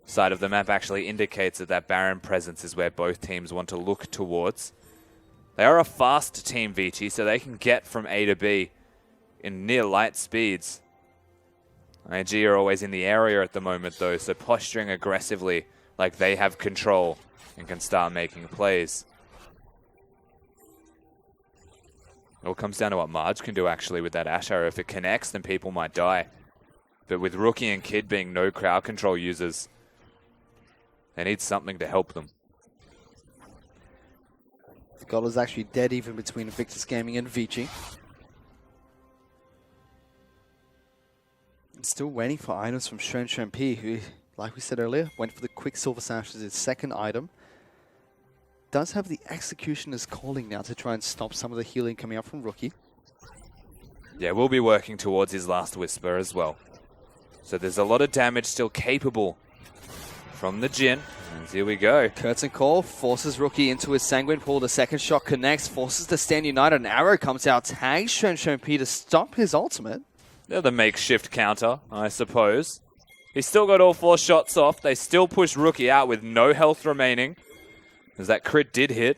side of the map actually indicates that that Baron presence is where both teams want to look towards. They are a fast team, Vici, so they can get from A to B in near light speeds. IG are always in the area at the moment though, so posturing aggressively like they have control and can start making plays. It all comes down to what Marge can do actually with that Ashe arrow. If it connects, then people might die. But with Rookie and Kid being no crowd control users, they need something to help them. God is actually dead even between Invictus Gaming and Vici. Still waiting for items from Shen P, who, like we said earlier, went for the Quicksilver Sash as his second item. Does have the Executioner's Calling now to try and stop some of the healing coming up from Rookie. Yeah, we'll be working towards his last Whisper as well. So there's a lot of damage still capable from the Jhin. And here we go. Curtain Call forces Rookie into his Sanguine Pool. The second shot connects, forces the Stand United. An arrow comes out, tags Shen P to stop his ultimate. They're the makeshift counter, I suppose. He's still got all 4 shots off. They still push Rookie out with no health remaining, as that crit did hit.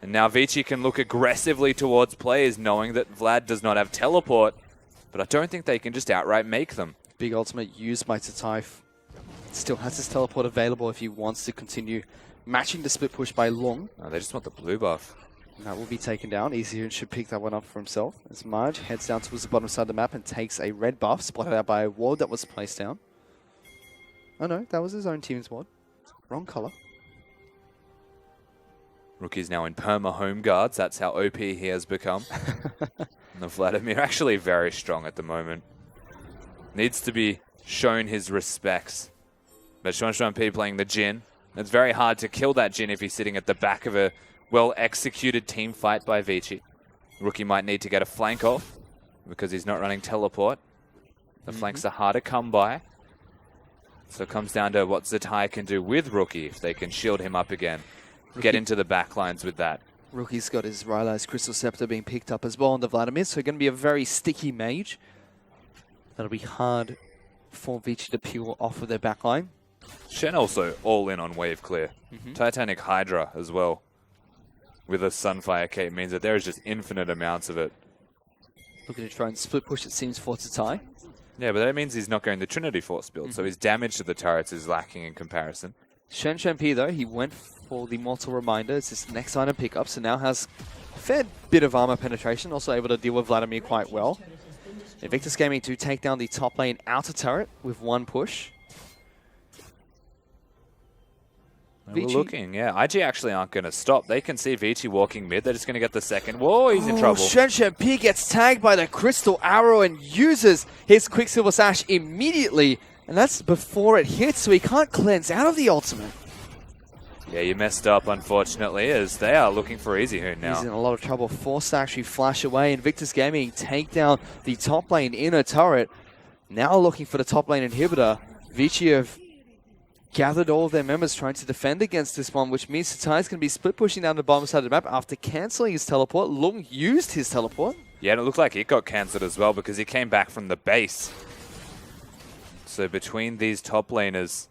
And now Vici can look aggressively towards players, knowing that Vlad does not have teleport. But I don't think they can just outright make them. Big ultimate used by Tatai. Still has his teleport available if he wants to continue matching the split push by Lung. Oh, they just want the blue buff. And that will be taken down. Easy should pick that one up for himself. As Marge heads down towards the bottom side of the map and takes a red buff, spotted out by a ward that was placed down. Oh no, that was his own team's ward. Wrong color. Rookie's now in perma home guards. That's how OP he has become. And the Vladimir actually very strong at the moment. Needs to be shown his respects. But Shuan P playing the Jhin. It's very hard to kill that Jhin if he's sitting at the back of a well-executed team fight by Vici. Rookie might need to get a flank off because he's not running teleport. The flanks are hard to come by. So it comes down to what Zatai can do with Rookie if they can shield him up again. Get into the backlines with that. Rookie's got his Rylai's Crystal Scepter being picked up as well on the Vladimir, so going to be a very sticky mage. That'll be hard for Vici to peel off of their backline. Shen also all in on wave clear. Titanic Hydra as well. With a Sunfire Cape means that there is just infinite amounts of it. Looking to try and split push, it seems, for Tatai. Yeah, but that means he's not going the Trinity Force build, so his damage to the turrets is lacking in comparison. Shen P, though, he went for the Mortal Reminder. It's his next item pickup, so now has fair bit of armor penetration, also able to deal with Vladimir quite well. Invictus Gaming to take down the top lane outer turret with one push. We're looking, yeah. IG actually aren't going to stop. They can see Vici walking mid. They're just going to get the second. Whoa, he's in trouble. Shen P gets tagged by the Crystal Arrow and uses his Quicksilver Sash immediately. And that's before it hits, so he can't cleanse out of the ultimate. Yeah, you messed up, unfortunately, as they are looking for EasyHoon now. He's in a lot of trouble. Forced to actually flash away. Invictus Gaming take down the top lane inner turret. Now looking for the top lane inhibitor. Vici have gathered all of their members trying to defend against this one, which means Satai's going to be split pushing down the bottom side of the map after cancelling his teleport. Lung used his teleport. Yeah, and it looked like it got cancelled as well because he came back from the base. So between these top laners,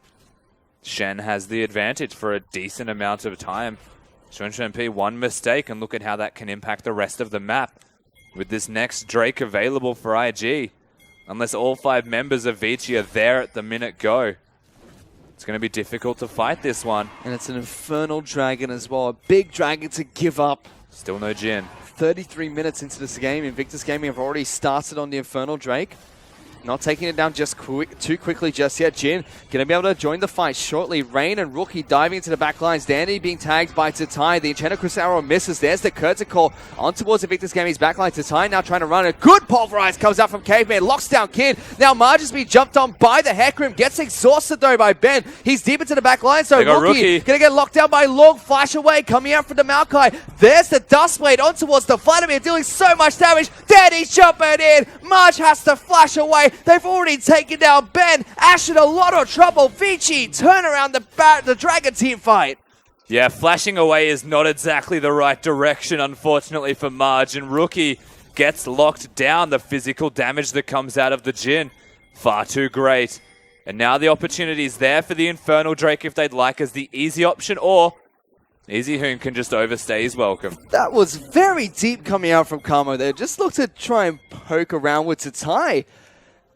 Shen has the advantage for a decent amount of time. Shen P, one mistake, and look at how that can impact the rest of the map. With this next Drake available for IG, unless all 5 members of Vici are there at the minute go, it's going to be difficult to fight this one. And it's an Infernal Dragon as well. A big dragon to give up. Still no Jhin. 33 minutes into this game. Invictus Gaming have already started on the Infernal Drake. Not taking it down just too quickly just yet. Jhin going to be able to join the fight shortly. Rain and Rookie diving into the back lines. Dandy being tagged by Tatai. The Enchanted Crystal Arrow misses. There's the Curtain Call on towards Invictus Gaming's backline. Tatai now trying to run a good pulverize. Comes out from Caveman. Locks down Kid. Now Marge has been jumped on by the Hecarim. Gets exhausted though by Ben. He's deep into the back line. So Rookie going to get locked down by Long. Flash away. Coming out from the Maokai. There's the Dustblade on towards the Vladimir. Dealing so much damage. Dandy's jumping in. Marge has to flash away. They've already taken down Ben. Ash in a lot of trouble. Vici turn around the Dragon team fight. Yeah, flashing away is not exactly the right direction, unfortunately, for Marge. And Rookie gets locked down. The physical damage that comes out of the Jhin, far too great. And now the opportunity is there for the Infernal Drake if they'd like as the easy option, or EasyHoon can just overstay his welcome. That was very deep coming out from Kamo there. Just looked to try and poke around with Tatai.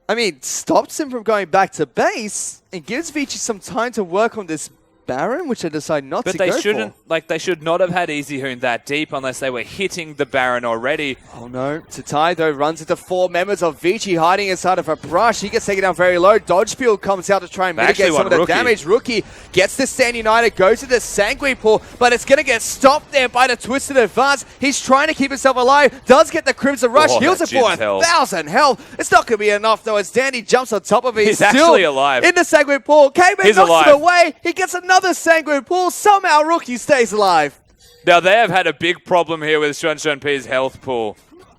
I mean, stops him from going back to base and gives Vici some time to work on this Baron, which they decide not to go for. But they shouldn't, they should not have had EasyHoon that deep unless they were hitting the Baron already. Oh no. Tatai, though, runs into 4 members of Vici hiding inside of a brush. He gets taken down very low. Dodge field comes out to try and mitigate some of the damage. Rookie gets the Stand United, goes to the Sanguine Pool, but it's going to get stopped there by the Twisted Advance. He's trying to keep himself alive, does get the Crimson Rush, heals it for 1,000 health. It's not going to be enough, though, as Dandy jumps on top of it. He's actually alive. In the Sanguine Pool. Caveman knocks it away. He gets another Sanguine Pool. Somehow Rookie stays alive. Now they have had a big problem here with Shen P's health pool.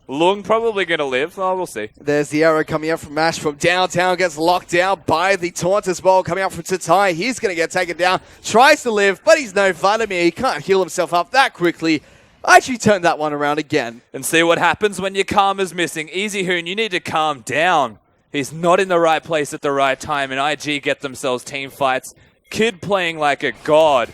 Lung probably going to live. Oh, we'll see. There's the arrow coming out from Ash from downtown. Gets locked down by the taunt as well. Coming out from Tatai. He's going to get taken down. Tries to live, but he's no Vladimir. He can't heal himself up that quickly. I actually turned that one around again. And see what happens when your Karma's missing. EasyHoon, you need to calm down. He's not in the right place at the right time, and IG get themselves team fights. Kid playing like a god.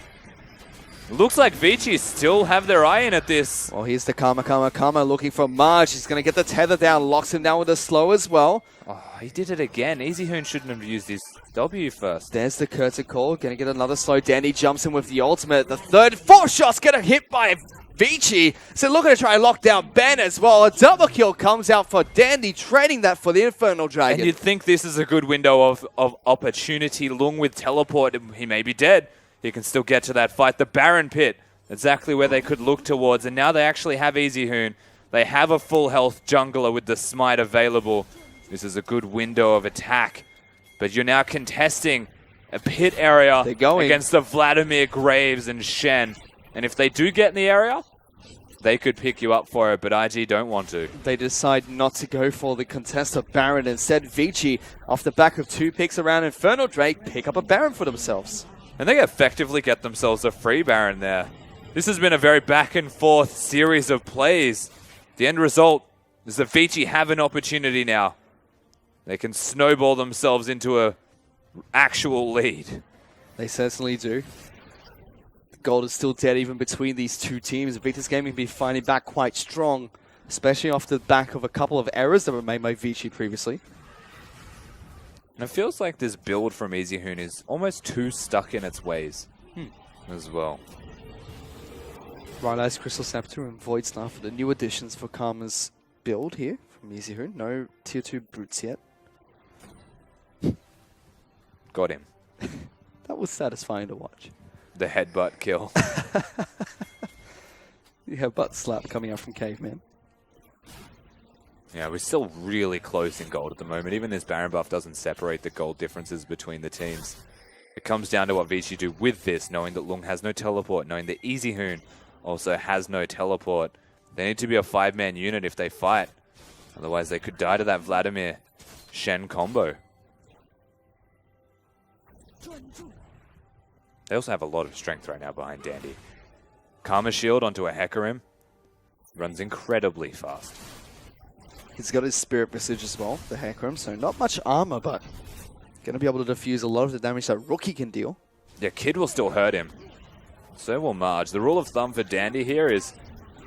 Looks like Vici still have their eye in at this. Well, here's the Karma looking for Marge. He's going to get the tether down, locks him down with a slow as well. Oh, he did it again. EasyHoon shouldn't have used his W first. There's the Curtain Call. Going to get another slow. Dandy jumps in with the ultimate. The third, 4 shots get a hit by Vici. So looking to try and lock down Ben as well. A double kill comes out for Dandy, trading that for the Infernal Dragon. And you'd think this is a good window of opportunity. Lung with teleport, he may be dead. He can still get to that fight. The Baron Pit, exactly where they could look towards. And now they actually have EasyHoon. They have a full health jungler with the smite available. This is a good window of attack. But you're now contesting a pit area against the Vladimir, Graves, and Shen. And if they do get in the area, they could pick you up for it, but IG don't want to. They decide not to go for the contest of Baron. Instead, Vici, off the back of 2 picks around Infernal Drake, pick up a Baron for themselves. And they effectively get themselves a free Baron there. This has been a very back and forth series of plays. The end result is that Vici have an opportunity now. They can snowball themselves into a actual lead. They certainly do. The gold is still dead even between these two teams. Invictus Gaming be finding back quite strong, especially off the back of a couple of errors that were made by Vici previously. And it feels like this build from EasyHoon is almost too stuck in its ways as well. Right Eyes, Crystal Scepter, and Void Star for the new additions for Karma's build here from Easyhoon. No tier 2 boots yet. Got him. That was satisfying to watch. The headbutt kill. You have butt slap coming out from Caveman. Yeah, we're still really close in gold at the moment. Even this Baron buff doesn't separate the gold differences between the teams. It comes down to what Vici do with this, knowing that Lung has no teleport, knowing that Easyhoon also has no teleport. They need to be a 5-man unit if they fight. Otherwise, they could die to that Vladimir Shen combo. They also have a lot of strength right now behind Dandy. Karma shield onto a Hecarim. Runs incredibly fast. He's got his Spirit Visage as well, the Hecarim, so not much armor, but going to be able to defuse a lot of the damage that Rookie can deal. Yeah, Kid will still hurt him. So will Marge. The rule of thumb for Dandy here is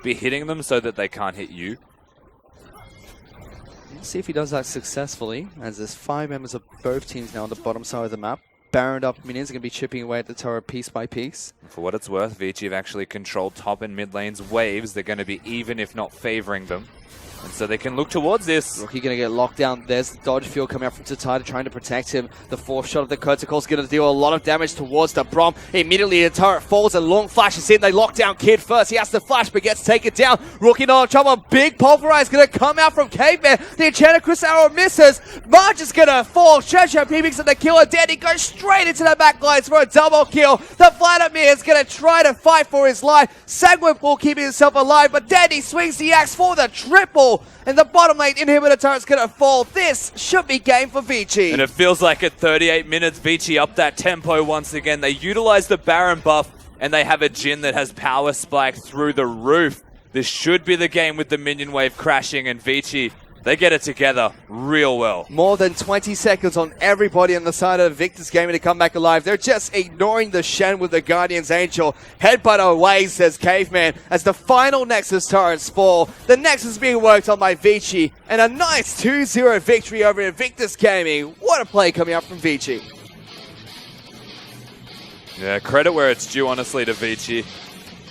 be hitting them so that they can't hit you. Let's see if he does that successfully, as there's 5 members of both teams now on the bottom side of the map. Baroned up minions are going to be chipping away at the tower piece by piece. For what it's worth, Vici have actually controlled top and mid lanes waves. They're going to be even, if not favoring them. And so they can look towards this. Rookie going to get locked down. There's the dodge field coming out from Tatata trying to protect him. The 4th shot of the Curticle is going to deal a lot of damage towards the Brom. Immediately the turret falls and Long flashes in. They lock down Kid first. He has to flash but gets taken down. Rookie in a lot of trouble. Big pulverize going to come out from Caveman. The Enchanted Chris Arrow misses. Marge is going to fall. Treasure PBX and the killer. Dandy goes straight into the back lines for a double kill. The Vladimir is going to try to fight for his life. Sagwin will keep himself alive, but Dandy swings the axe for the triple. And the bottom lane inhibitor turret's going to fall. This should be game for Vici. And it feels like at 38 minutes, Vici up that tempo once again. They utilize the Baron buff, and they have a Jhin that has power spike through the roof. This should be the game with the minion wave crashing, and Vici, they get it together real well. More than 20 seconds on everybody on the side of Victor's Gaming to come back alive. They're just ignoring the Shen with the Guardian's Angel. Headbutt away, says Caveman, as the final Nexus turrets fall. The Nexus being worked on by Vici, and a nice 2-0 victory over Invictus Gaming. What a play coming up from Vici. Yeah, credit where it's due, honestly, to Vici.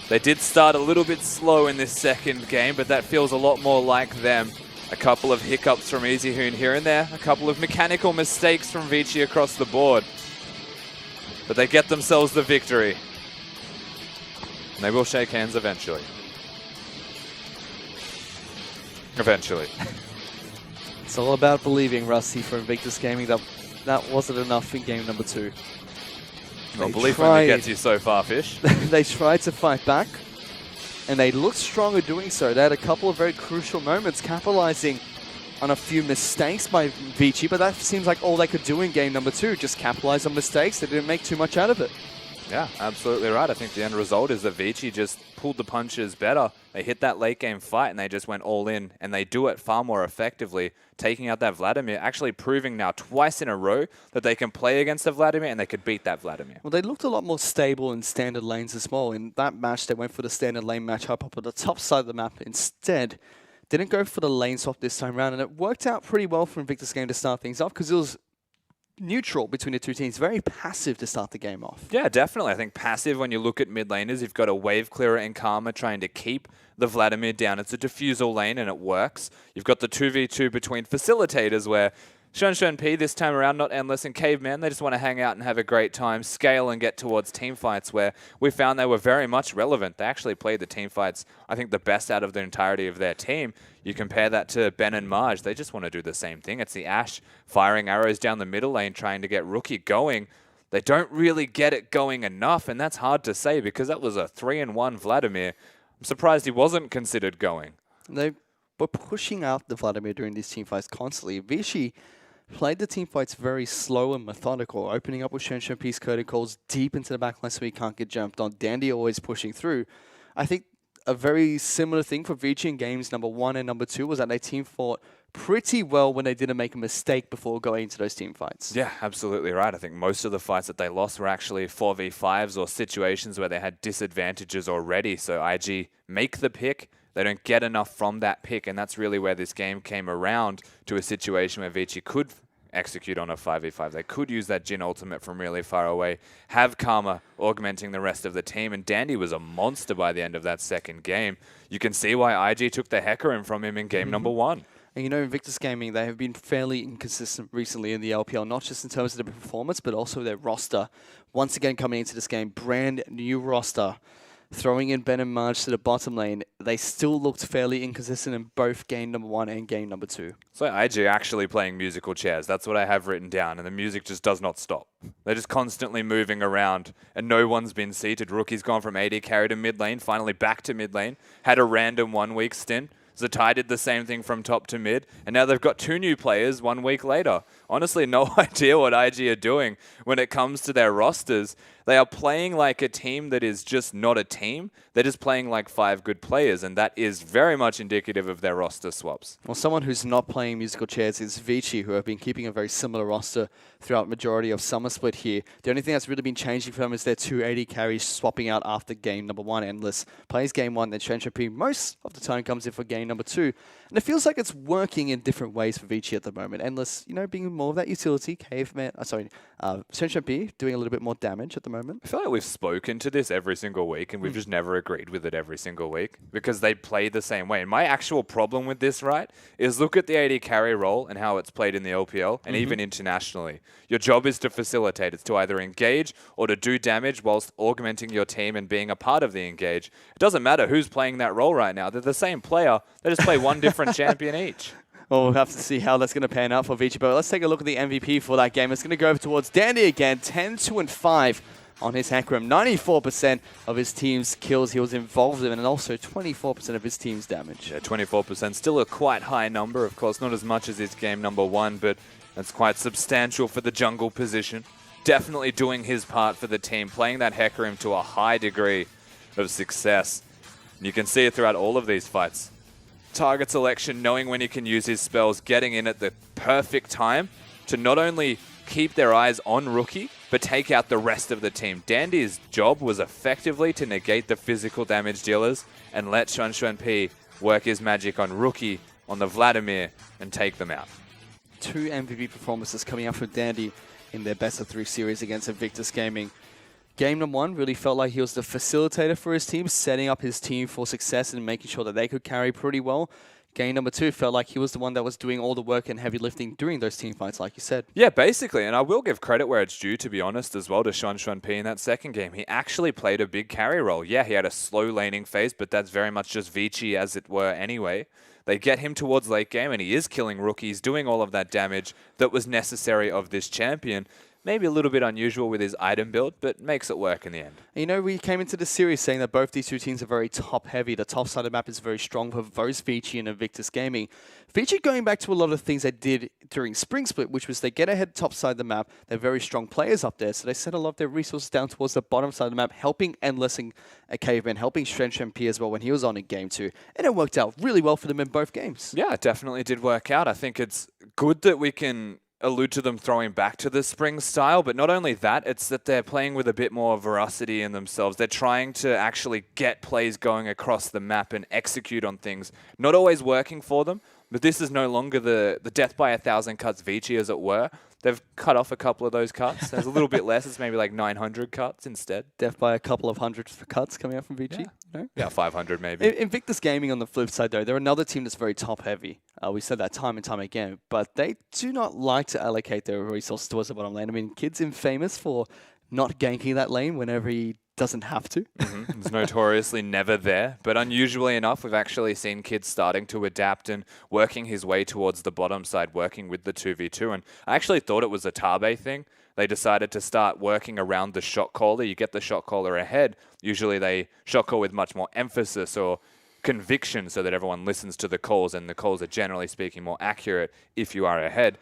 They did start a little bit slow in this second game, but that feels a lot more like them. A couple of hiccups from Easyhoon here and there. A couple of mechanical mistakes from Vici across the board. But they get themselves the victory. And they will shake hands eventually. Eventually. It's all about believing, Rusty, for Invictus Gaming. That wasn't enough in game number 2. Well, belief only gets you so far, Fish. They tried to fight back, and they looked stronger doing so. They had a couple of very crucial moments, capitalizing on a few mistakes by Vici, but that seems like all they could do in game number 2, just capitalize on mistakes. They didn't make too much out of it. Yeah, absolutely right. I think the end result is that Vici just pulled the punches better. They hit that late game fight and they just went all in, and they do it far more effectively, taking out that Vladimir, actually proving now twice in a row that they can play against the Vladimir and they could beat that Vladimir. Well, they looked a lot more stable in standard lanes as well. In that match, they went for the standard lane matchup up at the top side of the map instead. Didn't go for the lane swap this time around, and it worked out pretty well for Invictus Game to start things off because it was neutral between the two teams, very passive to start the game off. Yeah, definitely. I think passive, when you look at mid laners, you've got a wave clearer in Karma trying to keep the Vladimir down. It's a diffusal lane and it works. You've got the 2v2 between facilitators where Shun P this time around, not Endless and Caveman, they just want to hang out and have a great time, scale and get towards team fights where we found they were very much relevant. They actually played the team fights, I think, the best out of the entirety of their team. You compare that to Ben and Marge, they just want to do the same thing. It's the Ashe firing arrows down the middle lane trying to get Rookie going. They don't really get it going enough, and that's hard to say because that was a 3-1 Vladimir. I'm surprised he wasn't considered going. They were pushing out the Vladimir during these team fights constantly. Vici played the team fights very slow and methodical, opening up with Shen Piece Curticles deep into the backline so he can't get jumped on. Dandy always pushing through. I think a very similar thing for Vici in games number 1 and number 2 was that they team fought pretty well when they didn't make a mistake before going into those team fights. Yeah, absolutely right. I think most of the fights that they lost were actually 4v5s or situations where they had disadvantages already. So IG make the pick. They don't get enough from that pick, and that's really where this game came around to a situation where Vici could execute on a 5v5. They could use that Jhin ultimate from really far away, have Karma augmenting the rest of the team, and Dandy was a monster by the end of that second game. You can see why IG took the Hecarim from him in game number 1. And you know, Invictus Gaming, they have been fairly inconsistent recently in the LPL, not just in terms of their performance, but also their roster. Once again, coming into this game, brand new roster. Throwing in Ben and Marge to the bottom lane, they still looked fairly inconsistent in both game number 1 and game number 2. So IG actually playing musical chairs. That's what I have written down, and the music just does not stop. They're just constantly moving around, and no one's been seated. Rookie's gone from AD carry to mid lane, finally back to mid lane. Had a random 1-week stint. Zatai did the same thing from top to mid, and now they've got 2 new players 1 week later. Honestly, no idea what IG are doing when it comes to their rosters. They are playing like a team that is just not a team. They're just playing like 5 good players, and that is very much indicative of their roster swaps. Well, someone who's not playing musical chairs is Vici, who have been keeping a very similar roster throughout majority of Summer Split here. The only thing that's really been changing for them is their 2 AD carries swapping out after game number 1. Endless plays game 1, then Shenship most of the time comes in for game number 2. And it feels like it's working in different ways for Vici at the moment. Endless, you know, being more of that utility, Caveman, Shenship doing a little bit more damage at the moment. I feel like we've spoken to this every single week, and we've just never agreed with it every single week because they play the same way. And my actual problem with this, right, is look at the AD carry role and how it's played in the LPL and even internationally. Your job is to facilitate. It's to either engage or to do damage whilst augmenting your team and being a part of the engage. It doesn't matter who's playing that role right now. They're the same player. They just play one different champion each. Well, we'll have to see how that's going to pan out for Vici. But let's take a look at the MVP for that game. It's going to go over towards Dandy again. 10-2-5 on his Hecarim. 94% of his team's kills he was involved in, and also 24% of his team's damage. Yeah, 24%. Still a quite high number. Of course, not as much as his game number 1, but that's quite substantial for the jungle position. Definitely doing his part for the team, playing that Hecarim to a high degree of success. And you can see it throughout all of these fights. Target selection, knowing when he can use his spells, getting in at the perfect time to not only keep their eyes on Rookie, but take out the rest of the team. Dandy's job was effectively to negate the physical damage dealers and let P work his magic on Rookie, on the Vladimir, and take them out. 2 MVP performances coming out from Dandy in their best of 3 series against Invictus Gaming. Game number 1 really felt like he was the facilitator for his team, setting up his team for success and making sure that they could carry pretty well. Game number 2 felt like he was the one that was doing all the work and heavy lifting during those team fights, like you said. Yeah, basically, and I will give credit where it's due, to be honest, as well, to P in that second game. He actually played a big carry role. Yeah, he had a slow laning phase, but that's very much just Vici, as it were, anyway. They get him towards late game, and he is killing rookies, doing all of that damage that was necessary of this champion. Maybe a little bit unusual with his item build, but makes it work in the end. You know, we came into the series saying that both these 2 teams are very top-heavy. The top side of the map is very strong for both Vici and Invictus Gaming. Vici going back to a lot of things they did during Spring Split, which was they get ahead top side of the map. They're very strong players up there, so they sent a lot of their resources down towards the bottom side of the map, helping Endless and Caveman, helping MP as well when he was on in Game 2. And it worked out really well for them in both games. Yeah, it definitely did work out. I think it's good that we can allude to them throwing back to the spring style, but not only that, it's that they're playing with a bit more veracity in themselves. They're trying to actually get plays going across the map and execute on things. Not always working for them, but this is no longer the death by 1,000 cuts Vici, as it were. They've cut off a couple of those cuts. There's a little bit less. It's maybe like 900 cuts instead. Death by a couple of hundred cuts coming out from Vici. Yeah. No? Yeah, 500 maybe. Invictus Gaming on the flip side, though, they're another team that's very top-heavy. We said that time and time again, but they do not like to allocate their resources towards the bottom lane. I mean, Kid's infamous for not ganking that lane whenever he doesn't have to. It's notoriously never there, but unusually enough, we've actually seen Kids starting to adapt and working his way towards the bottom side, working with the 2v2, and I actually thought it was a Tabe thing. They decided to start working around the shot caller. You get the shot caller ahead. Usually they shot call with much more emphasis or conviction so that everyone listens to the calls, and the calls are generally speaking more accurate if you are ahead.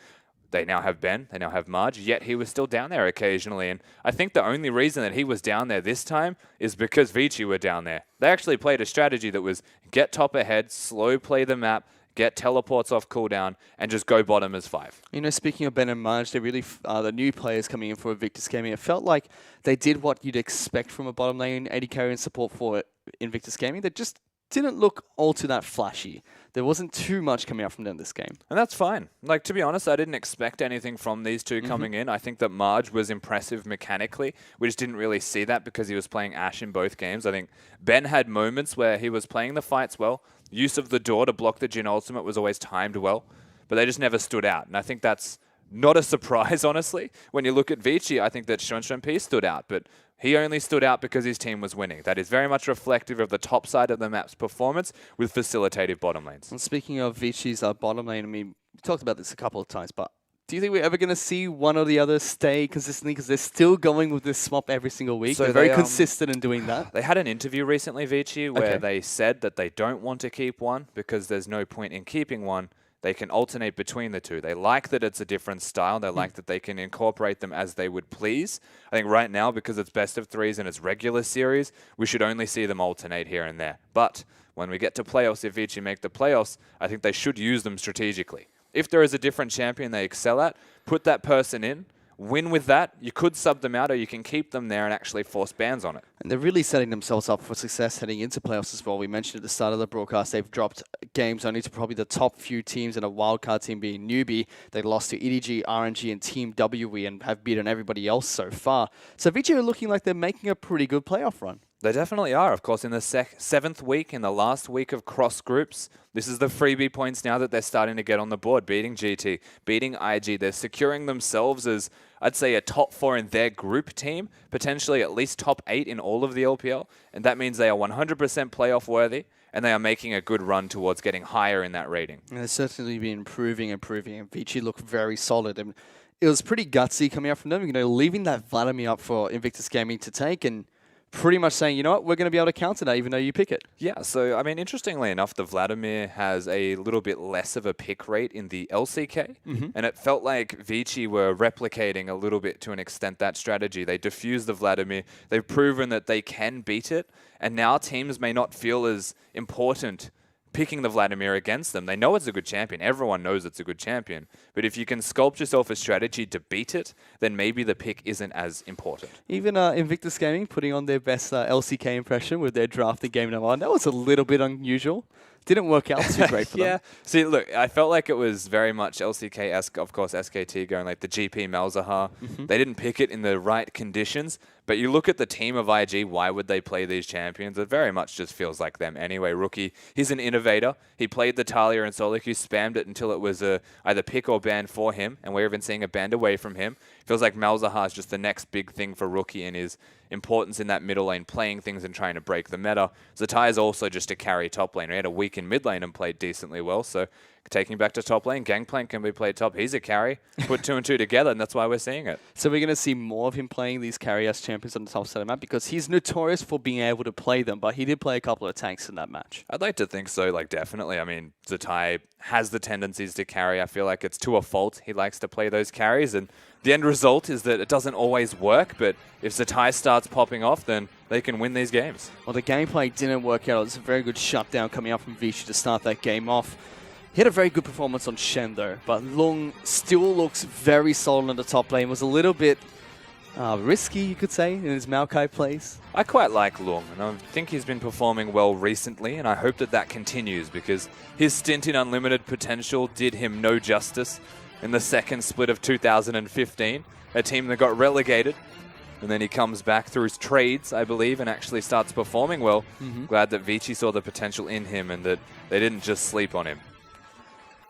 They now have Ben, they now have Marge, yet he was still down there occasionally. And I think the only reason that he was down there this time is because Vici were down there. They actually played a strategy that was get top ahead, slow play the map, get teleports off cooldown, and just go bottom as 5. You know, speaking of Ben and Marge, they really, the new players coming in for Invictus Gaming, it felt like they did what you'd expect from a bottom lane AD carry and support for Invictus Gaming. They just didn't look all too that flashy. There wasn't too much coming out from them this game. And that's fine. Like, to be honest, I didn't expect anything from these two coming in. I think that Marge was impressive mechanically. We just didn't really see that because he was playing Ashe in both games. I think Ben had moments where he was playing the fights well. Use of the door to block the Jhin ultimate was always timed well, but they just never stood out. And I think that's not a surprise, honestly. When you look at Vici, I think that P stood out, but he only stood out because his team was winning. That is very much reflective of the top side of the map's performance with facilitative bottom lanes. And speaking of Vici's bottom lane, I mean, we talked about this a couple of times, but do you think we're ever going to see one or the other stay consistently? Because they're still going with this swap every single week. So they're very consistent in doing that. They had an interview recently, Vici, where they said that they don't want to keep one because there's no point in keeping one. They can alternate between the two. They like that it's a different style. They like that they can incorporate them as they would please. I think right now, because it's best of threes and it's regular series, we should only see them alternate here and there. But when we get to playoffs, if Vici make the playoffs, I think they should use them strategically. If there is a different champion they excel at, put that person in, win with that. You could sub them out or you can keep them there and actually force bans on it. And they're really setting themselves up for success heading into playoffs as well. We mentioned at the start of the broadcast, they've dropped games only to probably the top few teams and a wildcard team being Newbie. They lost to EDG, RNG, and Team WE and have beaten everybody else so far. So Vici are looking like they're making a pretty good playoff run. They definitely are. Of course, in the 7th week, in the last week of cross groups, this is the freebie points now that they're starting to get on the board, beating GT, beating IG. They're securing themselves as, I'd say, a top 4 in their group team, potentially at least top 8 in all of the LPL. And that means they are 100% playoff worthy, and they are making a good run towards getting higher in that rating. And they've certainly been improving, and Vici look very solid. And it was pretty gutsy coming out from them, leaving that Vladimir up for Invictus Gaming to take and pretty much saying, you know what, we're going to be able to counter that even though you pick it. Yeah, so, I mean, interestingly enough, the Vladimir has a little bit less of a pick rate in the LCK, and it felt like Vici were replicating a little bit to an extent that strategy. They diffused the Vladimir, they've proven that they can beat it, and now teams may not feel as important picking the Vladimir against them. They know it's a good champion. Everyone knows it's a good champion. But if you can sculpt yourself a strategy to beat it, then maybe the pick isn't as important. Even Invictus Gaming putting on their best LCK impression with their drafting game number 1. That was a little bit unusual. Didn't work out too great for them. Yeah. See, look, I felt like it was very much LCK-esque, of course, SKT going like the GP Malzahar. They didn't pick it in the right conditions, but you look at the team of IG, why would they play these champions? It very much just feels like them anyway. Rookie, he's an innovator. He played the Talia and Solik, who spammed it until it was either pick or ban for him, and we're even seeing a ban away from him. Feels like Malzahar is just the next big thing for Rookie and his importance in that middle lane, playing things and trying to break the meta. Zatai is also just a carry top lane. He had a week in mid lane and played decently well, so taking back to top lane, Gangplank can be played top. He's a carry. Put 2 and 2 together, and that's why we're seeing it. So we're going to see more of him playing these carry-ass champions on the top side of the map because he's notorious for being able to play them, but he did play a couple of tanks in that match. I'd like to think so, like definitely. I mean, Zatai has the tendencies to carry. I feel like it's to a fault. He likes to play those carries, and the end result is that it doesn't always work, but if Zatai starts popping off, then they can win these games. Well, the gameplay didn't work out. It was a very good shutdown coming up from Vici to start that game off. He had a very good performance on Shen, though, but Lung still looks very solid in the top lane. Was a little bit risky, you could say, in his Maokai plays. I quite like Lung, and I think he's been performing well recently, and I hope that that continues, because his stint in Unlimited Potential did him no justice in the second split of 2015, a team that got relegated. And then he comes back through his trades, I believe, and actually starts performing well. Glad that Vici saw the potential in him and that they didn't just sleep on him.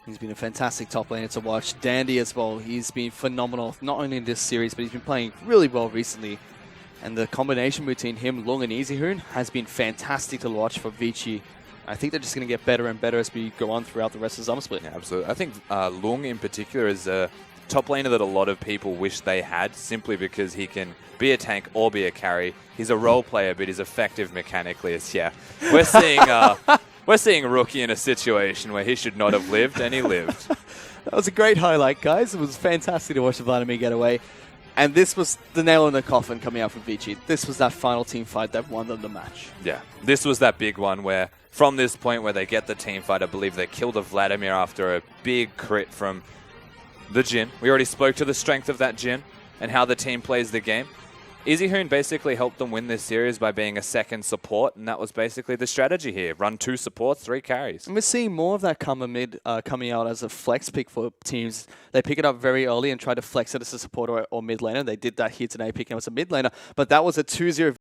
He's been a fantastic top laner to watch. Dandy as well. He's been phenomenal, not only in this series, but he's been playing really well recently. And the combination between him, Lung, and EasyHoon has been fantastic to watch for Vici. I think they're just going to get better and better as we go on throughout the rest of Split. Yeah, absolutely. I think Lung in particular is a top laner that a lot of people wish they had, simply because he can be a tank or be a carry. He's a role player, but he's effective mechanically. It's, yeah, we're seeing we're seeing a Rookie in a situation where he should not have lived, and he lived. That was a great highlight, guys. It was fantastic to watch the Vladimir get away. And this was the nail in the coffin coming out from Vici. This was that final team fight that won them the match. Yeah, this was that big one where, from this point where they get the team fight, I believe they kill the Vladimir after a big crit from the Jhin. We already spoke to the strength of that Jhin and how the team plays the game. EasyHoon basically helped them win this series by being a second support, and that was basically the strategy here. Run 2 supports, 3 carries. And we're seeing more of that coming out as a flex pick for teams. They pick it up very early and try to flex it as a support or mid laner. They did that here today, picking up as a mid laner, but that was a 2-0